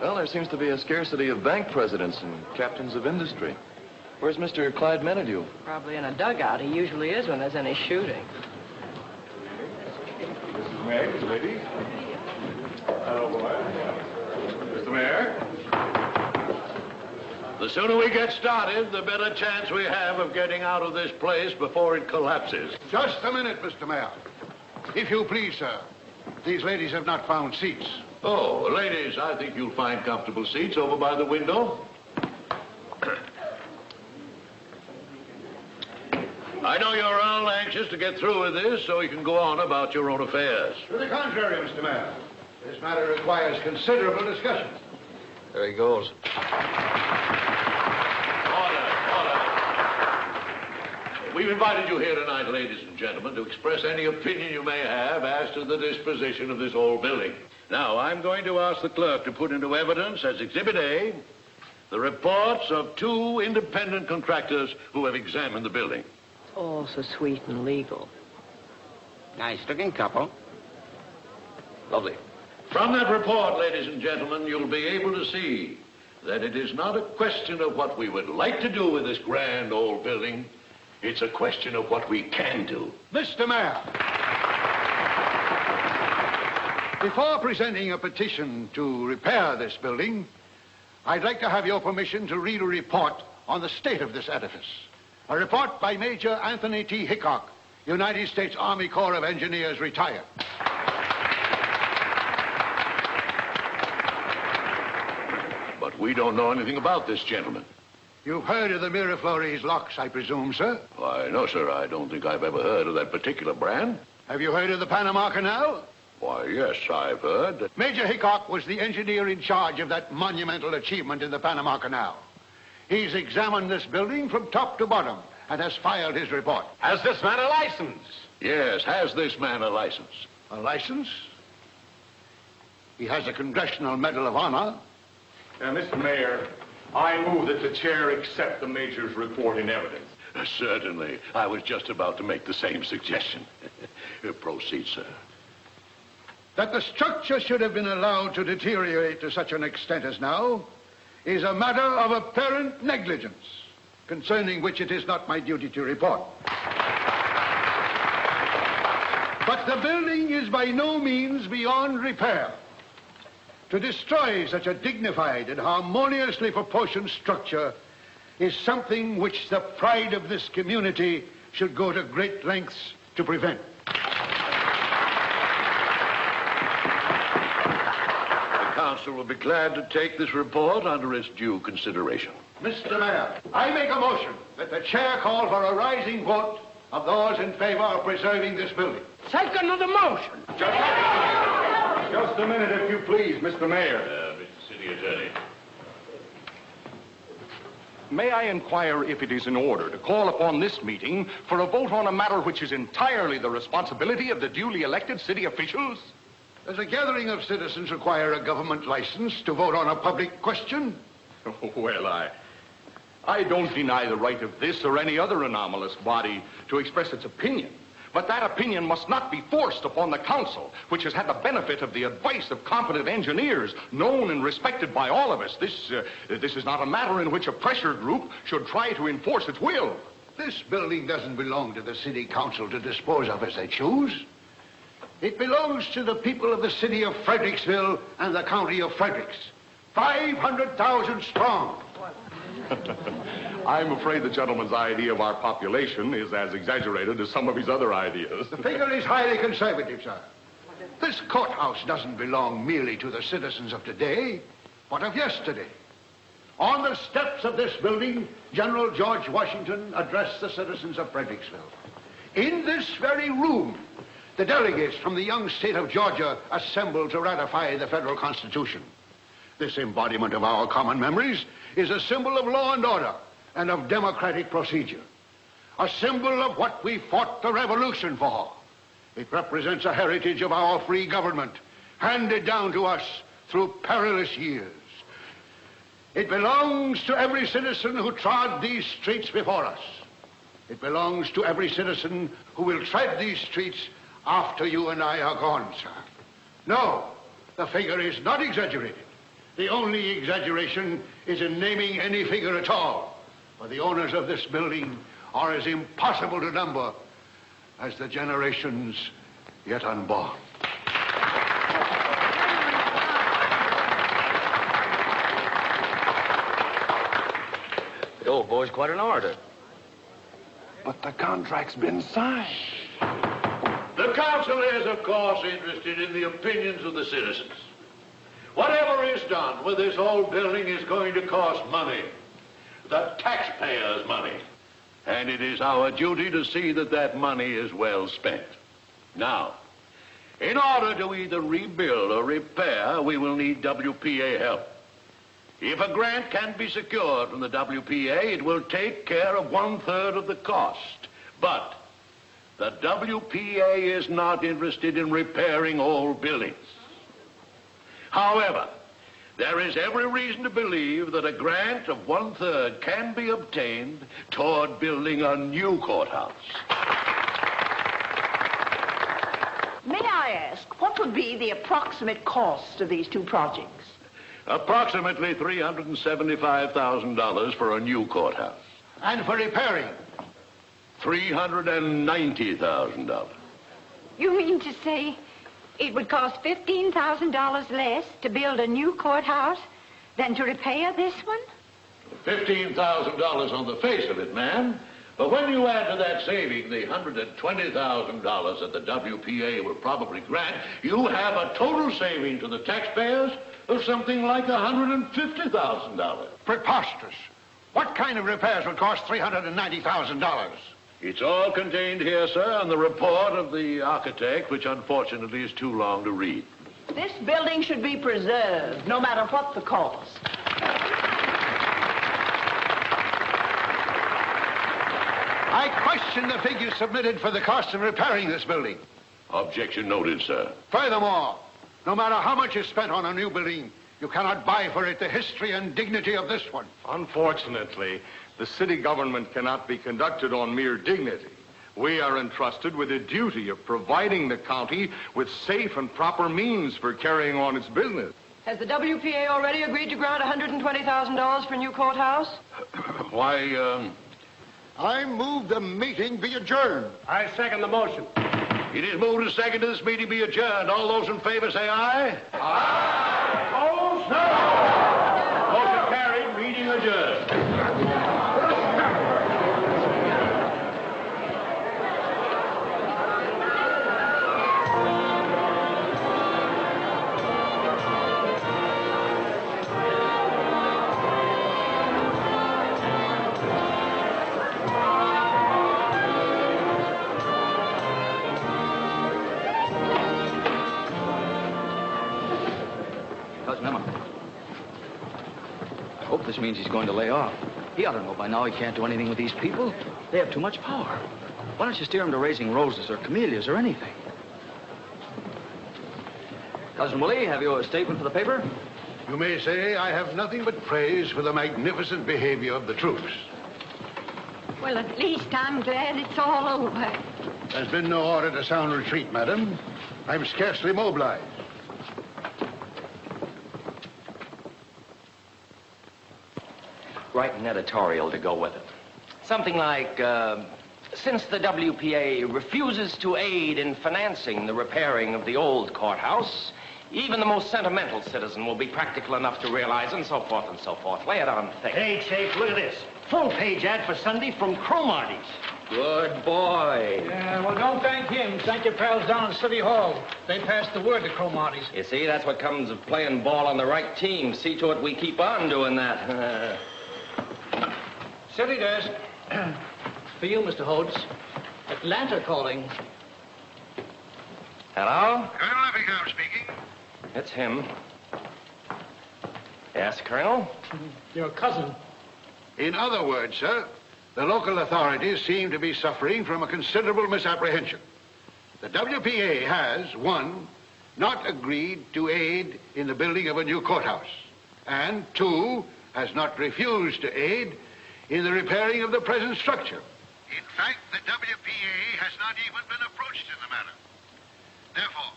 Well, there seems to be a scarcity of bank presidents and captains of industry. Where's Mr. Clyde Menadue? Probably in a dugout. He usually is when there's any shooting. Mrs. Meg, ladies. Hello, boy. Mr. Mayor. The sooner we get started, the better chance we have of getting out of this place before it collapses. Just a minute, Mr. Mayor. If you please, sir. These ladies have not found seats. Oh, ladies, I think you'll find comfortable seats over by the window. I know you're all anxious to get through with this so you can go on about your own affairs. To the contrary, Mr. Mayor. This matter requires considerable discussion. There he goes. We've invited you here tonight, ladies and gentlemen, to express any opinion you may have as to the disposition of this old building. Now, I'm going to ask the clerk to put into evidence as Exhibit A the reports of 2 independent contractors who have examined the building. All so sweet and legal. Nice-looking couple. Lovely. From that report, ladies and gentlemen, you'll be able to see that it is not a question of what we would like to do with this grand old building. It's a question of what we can do. Mr. Mayor, before presenting a petition to repair this building, I'd like to have your permission to read a report on the state of this edifice. A report by Major Anthony T. Hickok, United States Army Corps of Engineers, retired. But we don't know anything about this gentleman. You've heard of the Miraflores locks, I presume, sir? Why, no, sir. I don't think I've ever heard of that particular brand. Have you heard of the Panama Canal? Why, yes, I've heard that. Major Hickok was the engineer in charge of that monumental achievement in the Panama Canal. He's examined this building from top to bottom and has filed his report. Has this man a license? Yes, has this man a license? A license? He has a Congressional Medal of Honor. Mr. Mayor, I move that the chair accept the Major's report in evidence. Certainly. I was just about to make the same suggestion. Proceed, sir. That the structure should have been allowed to deteriorate to such an extent as now is a matter of apparent negligence, concerning which it is not my duty to report. But the building is by no means beyond repair. To destroy such a dignified and harmoniously proportioned structure is something which the pride of this community should go to great lengths to prevent. The council will be glad to take this report under its due consideration. Mr. Mayor, I make a motion that the chair call for a rising vote of those in favor of preserving this building. Second of the motion. Just a minute, if you please, Mr. Mayor. Mr. City Attorney. May I inquire if it is in order to call upon this meeting for a vote on a matter which is entirely the responsibility of the duly elected city officials? Does a gathering of citizens require a government license to vote on a public question? Well, I don't deny the right of this or any other anomalous body to express its opinion. But that opinion must not be forced upon the council, which has had the benefit of the advice of competent engineers, known and respected by all of us. This is not a matter in which a pressure group should try to enforce its will. This building doesn't belong to the city council to dispose of as they choose. It belongs to the people of the city of Fredericksville and the county of Fredericks. 500,000 strong. I'm afraid the gentleman's idea of our population is as exaggerated as some of his other ideas. The figure is highly conservative, sir. This courthouse doesn't belong merely to the citizens of today, but of yesterday. On the steps of this building, General George Washington addressed the citizens of Fredericksville. In this very room, the delegates from the young state of Georgia assembled to ratify the federal Constitution. This embodiment of our common memories is a symbol of law and order and of democratic procedure. A symbol of what we fought the revolution for. It represents a heritage of our free government, handed down to us through perilous years. It belongs to every citizen who trod these streets before us. It belongs to every citizen who will tread these streets after you and I are gone, sir. No, the figure is not exaggerated. The only exaggeration is in naming any figure at all. For the owners of this building are as impossible to number as the generations yet unborn. The old boy's quite an orator. But the contract's been signed. The council is, of course, interested in the opinions of the citizens. Whatever is done with this old building is going to cost money. The taxpayers' money. And it is our duty to see that that money is well spent. Now, in order to either rebuild or repair, we will need WPA help. If a grant can be secured from the WPA, it will take care of 1/3 of the cost. But the WPA is not interested in repairing old buildings. However, there is every reason to believe that a grant of 1/3 can be obtained toward building a new courthouse. May I ask, what would be the approximate cost of these two projects? Approximately $375,000 for a new courthouse. And for repairing? $390,000. You mean to say it would cost $15,000 less to build a new courthouse than to repair this one? $15,000 on the face of it, ma'am. But when you add to that saving the $120,000 that the WPA will probably grant, you have a total saving to the taxpayers of something like $150,000. Preposterous. What kind of repairs would cost $390,000? It's all contained here, sir, on the report of the architect, which unfortunately is too long to read. This building should be preserved, no matter what the cost. I question the figures submitted for the cost of repairing this building. Objection noted, sir. Furthermore, no matter how much is spent on a new building, you cannot buy for it the history and dignity of this one. Unfortunately, the city government cannot be conducted on mere dignity. We are entrusted with the duty of providing the county with safe and proper means for carrying on its business. Has the WPA already agreed to grant $120,000 for a new courthouse? Why, I move the meeting be adjourned. I second the motion. It is moved and seconded this meeting be adjourned. All those in favor say aye. Aye. Opposed? No. Motion carried. Meeting adjourned. This means he's going to lay off. He ought to know by now he can't do anything with these people. They have too much power. Why don't you steer him to raising roses or camellias or anything? Cousin Willie, have you a statement for the paper? You may say I have nothing but praise for the magnificent behavior of the troops. Well, at least I'm glad it's all over. There's been no order to sound retreat, madam. I'm scarcely mobilized. Write an editorial to go with it. Something like, since the WPA refuses to aid in financing the repairing of the old courthouse, even the most sentimental citizen will be practical enough to realize, and so forth and so forth. Lay it on thick. Hey, Chief, look at this. Full-page ad for Sunday from Cromarty's. Good boy. Yeah, well, don't thank him. Thank your pals down at City Hall. They passed the word to Cromarty's. You see, that's what comes of playing ball on the right team. See to it we keep on doing that. City desk. For you, Mr. Holtz. Atlanta calling. Hello? Colonel Effingham speaking. It's him. Yes, Colonel? Your cousin. In other words, sir, the local authorities seem to be suffering from a considerable misapprehension. The WPA has, 1, not agreed to aid in the building of a new courthouse, and 2, has not refused to aid in the repairing of the present structure. In fact, the WPA has not even been approached in the matter. Therefore,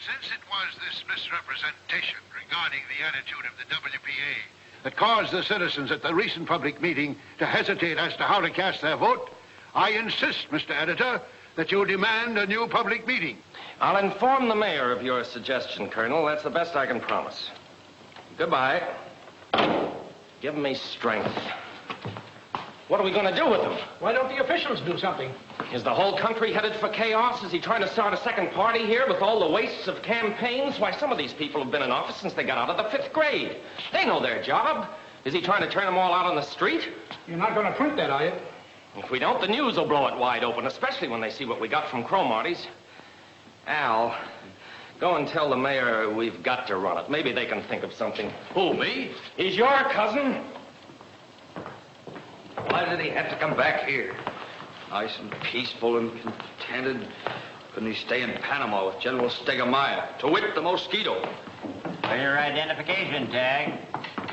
since it was this misrepresentation regarding the attitude of the WPA that caused the citizens at the recent public meeting to hesitate as to how to cast their vote, I insist, Mr. Editor, that you demand a new public meeting. I'll inform the mayor of your suggestion, Colonel. That's the best I can promise. Goodbye. Give me strength. What are we going to do with them? Why don't the officials do something? Is the whole country headed for chaos? Is he trying to start a second party here with all the wastes of campaigns? Why, some of these people have been in office since they got out of the 5th grade. They know their job. Is he trying to turn them all out on the street? You're not going to print that, are you? If we don't, the news will blow it wide open, especially when they see what we got from Cromarty's. Al, go and tell the mayor we've got to run it. Maybe they can think of something. Who, me? He's your cousin. Why did he have to come back here? Nice and peaceful and contented. Couldn't he stay in Panama with General Stegomaier? To wit, the mosquito. For your identification tag.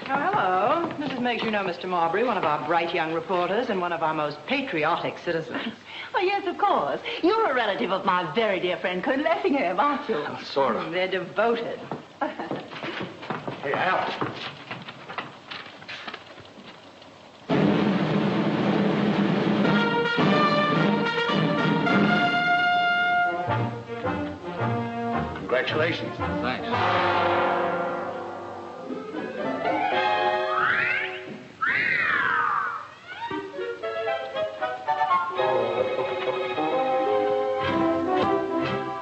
Oh, hello. Mrs. Meggs, you know Mr. Marbury, one of our bright young reporters and one of our most patriotic citizens. Oh, yes, of course. You're a relative of my very dear friend, Colonel Effingham, aren't you? Sort of. They're devoted. Hey, Al. Congratulations. Thanks.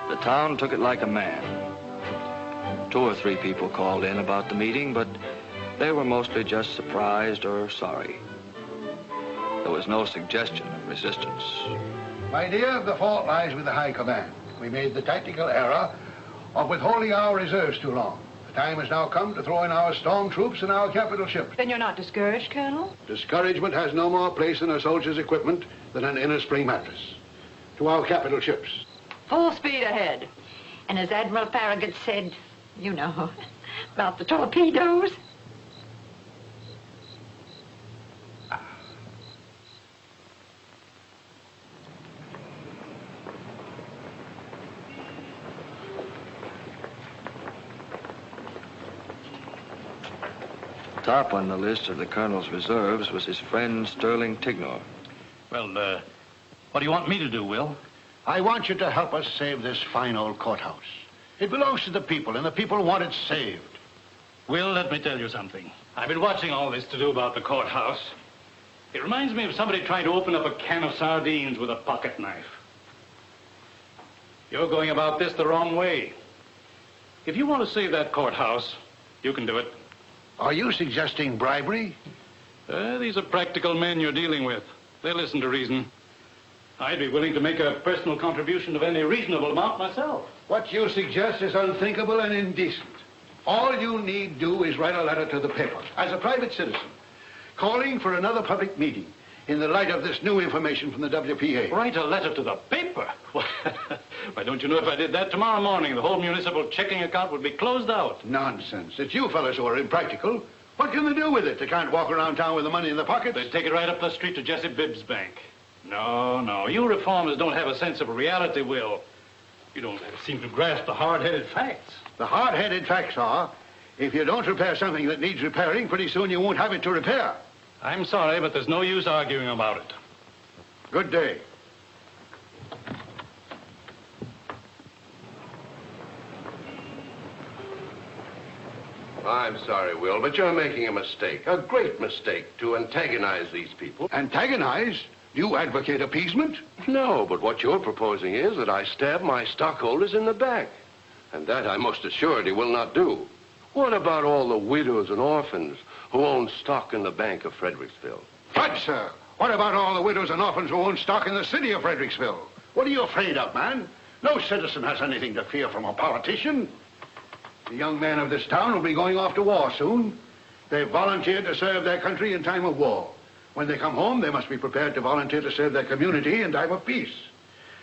The town took it like a man. 2 or 3 people called in about the meeting, but they were mostly just surprised or sorry. There was no suggestion of resistance. My dear, the fault lies with the High Command. We made the tactical error of withholding our reserves too long. The time has now come to throw in our storm troops and our capital ships. Then you're not discouraged, Colonel? Discouragement has no more place in a soldier's equipment than an inner spring mattress. To our capital ships. Full speed ahead. And as Admiral Farragut said, you know, about the torpedoes. Top on the list of the colonel's reserves was his friend Sterling Tignor. Well, what do you want me to do, Will? I want you to help us save this fine old courthouse. It belongs to the people, and the people want it saved. Will, let me tell you something. I've been watching all this to do about the courthouse. It reminds me of somebody trying to open up a can of sardines with a pocket knife. You're going about this the wrong way. If you want to save that courthouse, you can do it. Are you suggesting bribery? These are practical men you're dealing with. They listen to reason. I'd be willing to make a personal contribution of any reasonable amount myself. What you suggest is unthinkable and indecent. All you need do is write a letter to the paper, as a private citizen, calling for another public meeting in the light of this new information from the WPA. Write a letter to the paper? Why, don't you know if I did that tomorrow morning, the whole municipal checking account would be closed out? Nonsense. It's you fellas who are impractical. What can they do with it? They can't walk around town with the money in their pockets. They'd take it right up the street to Jesse Bibb's bank. No. You reformers don't have a sense of reality, Will. You don't seem to grasp the hard-headed facts. The hard-headed facts are, if you don't repair something that needs repairing, pretty soon you won't have it to repair. I'm sorry, but there's no use arguing about it. Good day. I'm sorry, Will, but you're making a mistake, a great mistake, to antagonize these people. Antagonize? You advocate appeasement? No, but what you're proposing is that I stab my stockholders in the back. And that I most assuredly will not do. What about all the widows and orphans who own stock in the Bank of Fredericksville? Fudge, sir. What about all the widows and orphans who own stock in the city of Fredericksville? What are you afraid of, man? No citizen has anything to fear from a politician. The young men of this town will be going off to war soon. They've volunteered to serve their country in time of war. When they come home, they must be prepared to volunteer to serve their community in time of peace.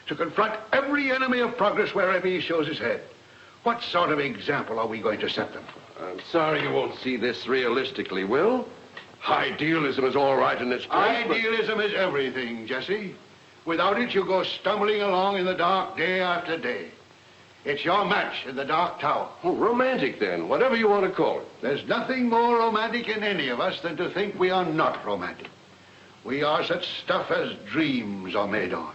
To confront every enemy of progress wherever he shows his head. What sort of example are we going to set them? I'm sorry you won't see this realistically, Will. Idealism is all right in its place, Idealism is everything, Jesse. Without it, you go stumbling along in the dark day after day. It's your match in the dark tower. Oh, romantic, then, whatever you want to call it. There's nothing more romantic in any of us than to think we are not romantic. We are such stuff as dreams are made on.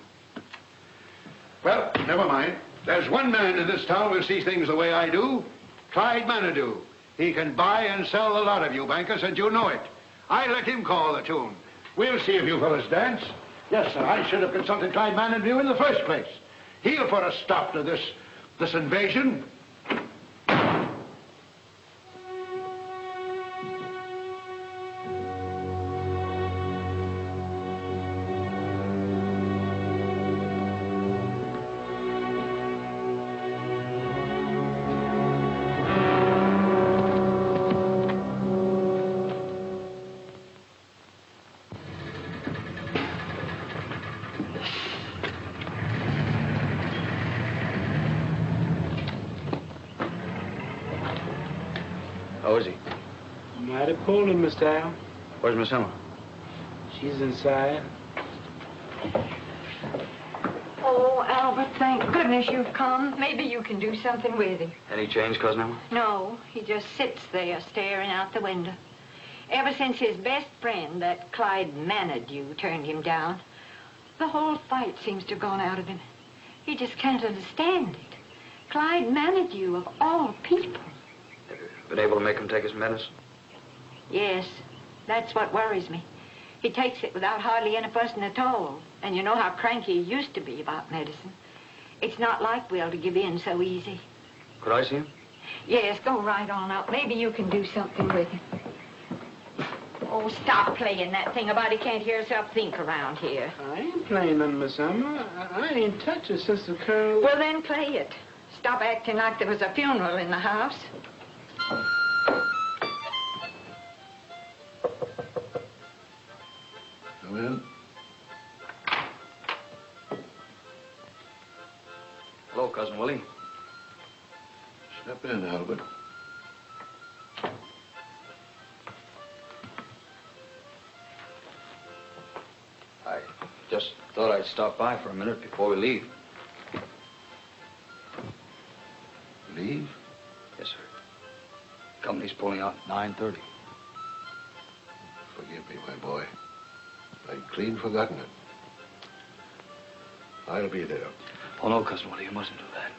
Well, never mind. There's one man in this town who sees things the way I do. Clyde Manadoo. He can buy and sell the lot of you bankers, and you know it. I let him call the tune. We'll see if you fellas dance. Yes, sir, I should have consulted Clyde Manadoo in the first place. He'll put a stop to this invasion. How is he? Mighty poorly, Mr. Al. Where's Miss Emma? She's inside. Oh, Albert, thank goodness you've come. Maybe you can do something with him. Any change, Cousin Emma? No, he just sits there staring out the window. Ever since his best friend, that Clyde Manidew, turned him down, the whole fight seems to have gone out of him. He just can't understand it. Clyde Manidew, of all people. Been able to make him take his medicine? Yes, that's what worries me. He takes it without hardly any fussing at all. And you know how cranky he used to be about medicine. It's not like Will to give in so easy. Could I see him? Yes, go right on up. Maybe you can do something with him. Oh, stop playing that thing about he can't hear himself think around here. I ain't playing none, Miss Emma. I ain't touched it since the colonel... Well, then play it. Stop acting like there was a funeral in the house. Come in. Hello, Cousin Willie. Step in, Albert. I just thought I'd stop by for a minute before we leave. Leave? Yes, sir. Company's pulling out at 9:30. Forgive me, my boy. I'd clean forgotten it. I'll be there. Oh, no, Cousin Willie, you mustn't do that.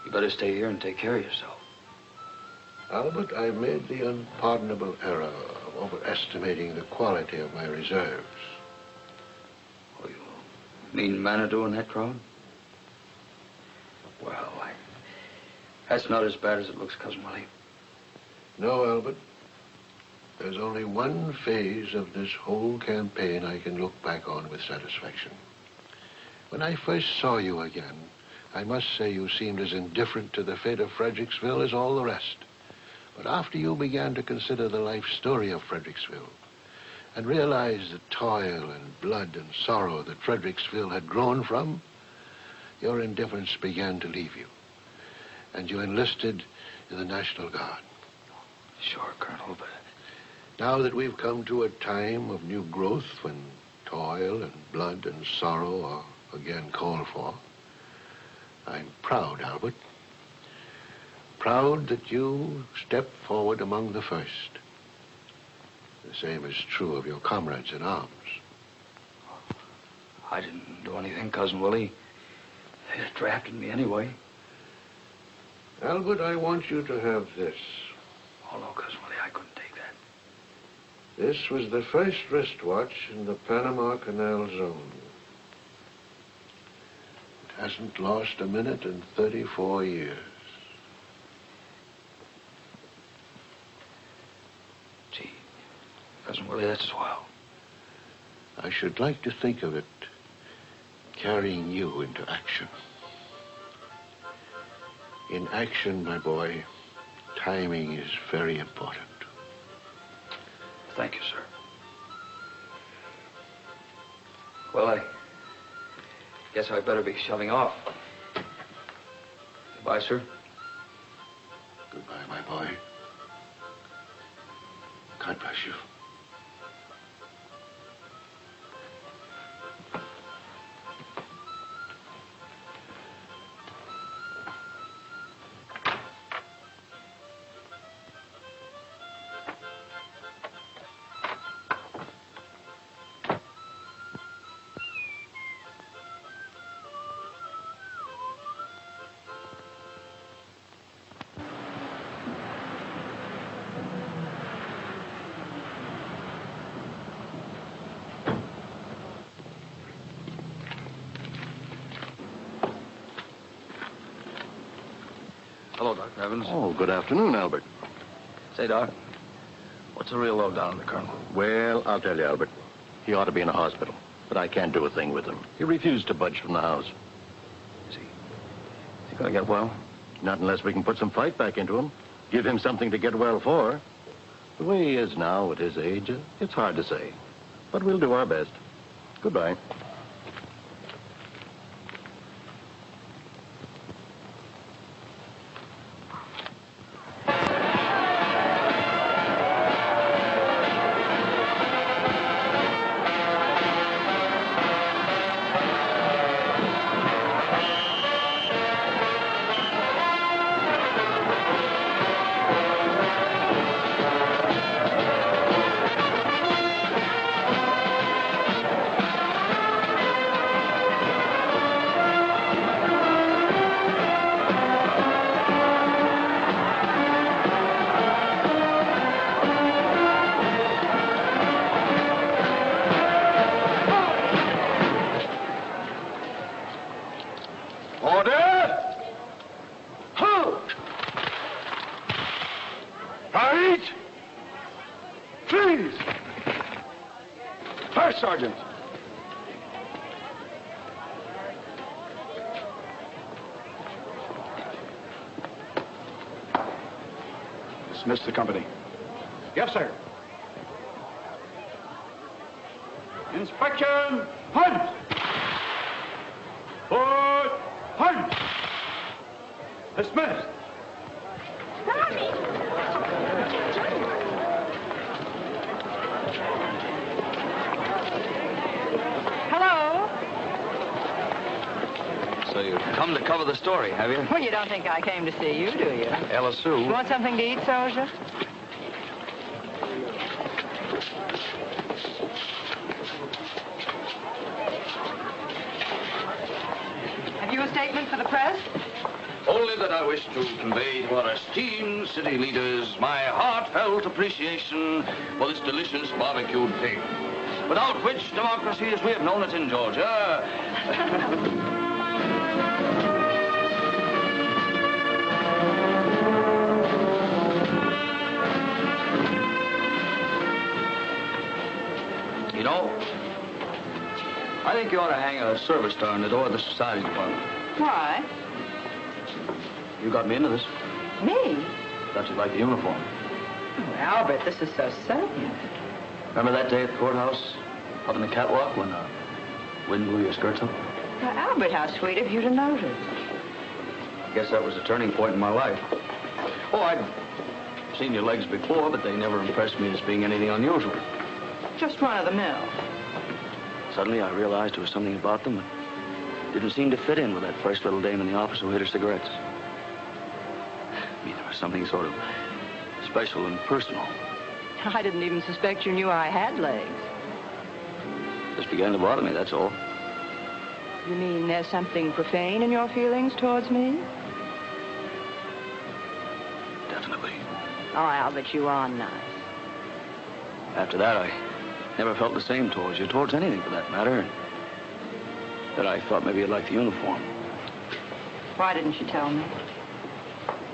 You better stay here and take care of yourself. Albert, I made the unpardonable error of overestimating the quality of my reserves. Oh, you mean Manitou in that crowd? Well, that's not as bad as it looks, Cousin Willie. No, Albert. There's only one phase of this whole campaign I can look back on with satisfaction. When I first saw you again, I must say you seemed as indifferent to the fate of Fredericksville as all the rest. But after you began to consider the life story of Fredericksville and realized the toil and blood and sorrow that Fredericksville had grown from, your indifference began to leave you, and you enlisted in the National Guard. Sure, Colonel, but... Now that we've come to a time of new growth when toil and blood and sorrow are again called for, I'm proud, Albert. Proud that you stepped forward among the first. The same is true of your comrades in arms. I didn't do anything, Cousin Willie. They drafted me anyway. Albert, I want you to have this. Oh, no, Cousin Willie, I couldn't take that. This was the first wristwatch in the Panama Canal Zone. It hasn't lost a minute in 34 years. Gee, Cousin Willie, that's swell. I should like to think of it carrying you into action. In action, my boy, timing is very important. Thank you, sir. Well, I guess I better be shoving off. Goodbye, sir. Goodbye, my boy. God bless you. Hello, Dr. Evans. Oh, good afternoon, Albert. Say, Doc, what's the real lowdown on the Colonel? Well, I'll tell you, Albert. He ought to be in a hospital, but I can't do a thing with him. He refused to budge from the house. Is he gonna get well? Not unless we can put some fight back into him. Give him something to get well for. The way he is now at his age, it's hard to say. But we'll do our best. Goodbye. Eythe! Please! First Sergeant. Dismiss the company. Yes, sir. Inspection, hunt! Foot, hunt! Dismissed. Hello? So you've come to cover the story, have you? Well, you don't think I came to see you, do you? Ella Sue. You want something to eat, soldier? Have you a statement for the press? Only that I wish to convey to our esteemed city leaders my heartfelt appreciation for this delicious barbecued pig, without which democracy as we have known it in Georgia... You know, I think you ought to hang a service star on the door of the society department. Why? You got me into this. Me? Thought you'd like the uniform. Oh, Albert, this is so sudden. Remember that day at the courthouse, up in the catwalk, when the wind blew your skirts up? Well, Albert, how sweet of you to notice. I guess that was a turning point in my life. Oh, I'd seen your legs before, but they never impressed me as being anything unusual. Just run of the mill. Suddenly, I realized there was something about them that didn't seem to fit in with that fresh little dame in the office who hid her cigarettes. I mean, there was something sort of special and personal. I didn't even suspect you knew I had legs. Just began to bother me, that's all. You mean there's something profane in your feelings towards me? Definitely. Oh, Albert, you are nice. After that, I never felt the same towards you, towards anything for that matter. That I thought maybe you'd like the uniform. Why didn't you tell me?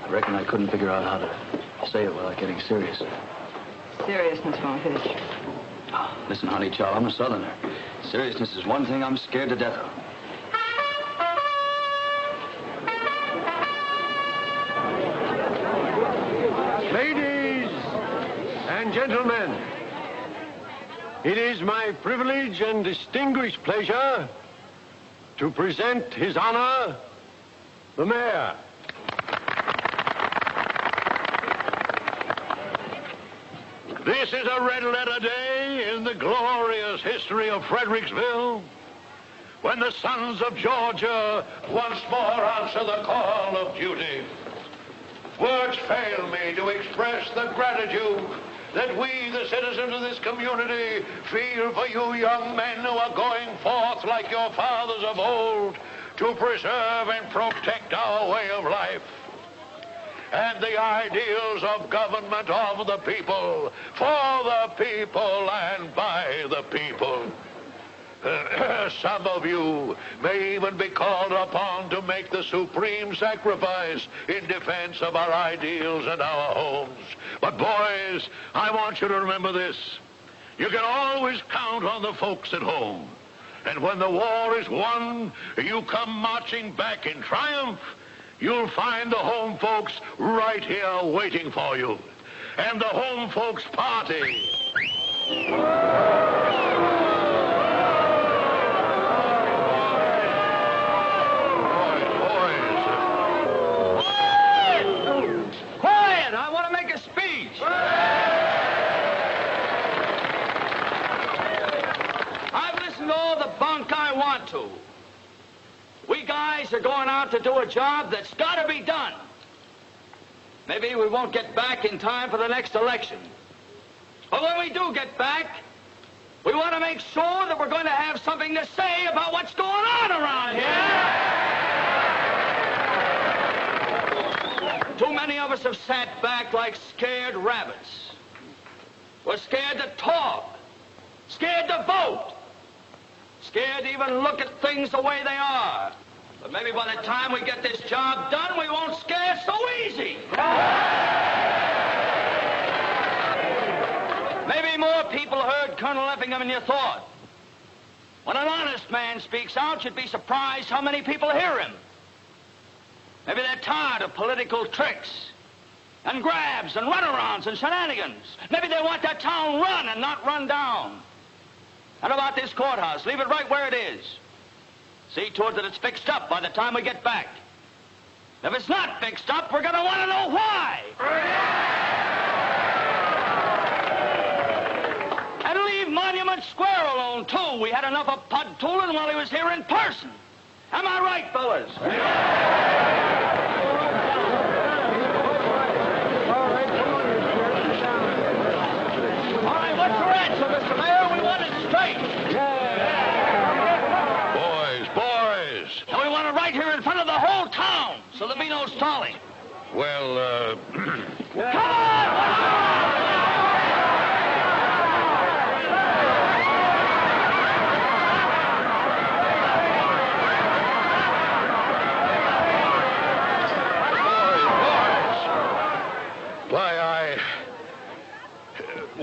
I reckon I couldn't figure out how to say it without getting serious. Seriousness won't hurt you. Oh, listen, honey child, I'm a Southerner. Seriousness is one thing I'm scared to death of. Ladies and gentlemen, it is my privilege and distinguished pleasure to present His Honor, the Mayor. This is a red-letter day in the glorious history of Fredericksville, when the sons of Georgia once more answer the call of duty. Words fail me to express the gratitude that we, the citizens of this community, feel for you young men who are going forth like your fathers of old to preserve and protect our way of life and the ideals of government of the people, for the people and by the people. Some of you may even be called upon to make the supreme sacrifice in defense of our ideals and our homes. But boys, I want you to remember this. You can always count on the folks at home. And when the war is won, you come marching back in triumph, you'll find the home folks right here waiting for you. And the home folks party. Quiet! I want to make a speech. I've listened to all the bunk I want to. We guys are going out to do a job that's got to be done. Maybe we won't get back in time for the next election. But when we do get back, we want to make sure that we're going to have something to say about what's going on around here. Too many of us have sat back like scared rabbits. We're scared to talk, scared to vote, scared to even look at things the way they are. But maybe by the time we get this job done, we won't scare so easy. Boys, boys. Quiet. I want to make a speech. I've listened to all the bunk I want to. We guys are going out to do a job that's got to be done. Maybe we won't get back in time for the next election. But when we do get back, we want to make sure that we're going to have something to say about what's going on around here. Too many of us have sat back like scared rabbits. We're scared to talk, scared to vote, scared to even look at things the way they are. But maybe by the time we get this job done, we won't scare so easy. more people heard Colonel Effingham than you thought. When an honest man speaks out, you'd be surprised how many people hear him. Maybe they're tired of political tricks and grabs and runarounds and shenanigans. Maybe they want that town run and not run down. And about this courthouse, leave it right where it is. See to it that it's fixed up by the time we get back. If it's not fixed up, we're gonna want to know why. And leave Monument Square alone, too. We had enough of pud tooling while he was here in person. Am I right, fellas? All right, what's your answer, Mr. Mayor? We want it straight. Boys. And we want it right here in front of the whole town, so there'll be no stalling. Well, Come on!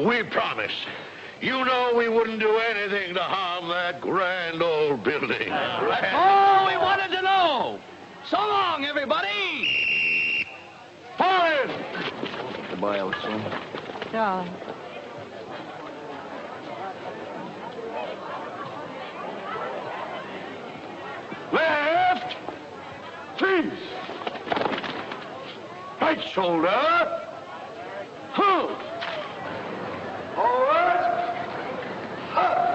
we promise. You know we wouldn't do anything to harm that grand old building. That's all we wanted to know. So long, everybody. Forward. Goodbye, Elson. Darling. Left. Freeze. Right shoulder. Huh. Forward. Up.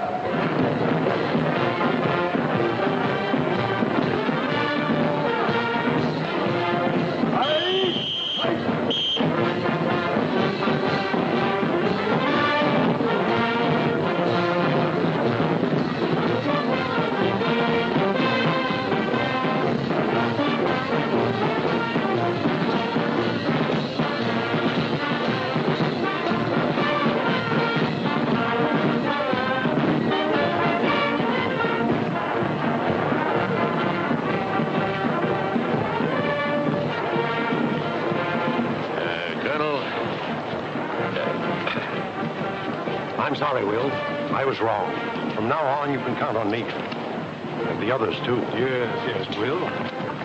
I'm sorry, Will. I was wrong. From now on, you can count on me. And the others, too. Yes, Will.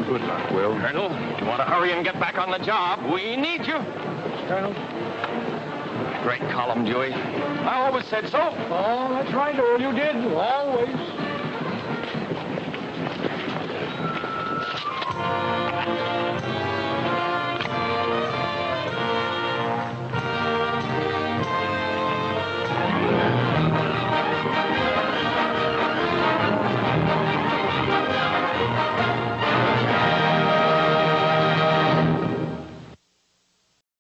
Good luck, Will. Colonel, you want to hurry and get back on the job? We need you. Colonel? Great column, Dewey. I always said so. Oh, that's right, Earl. You did. Always.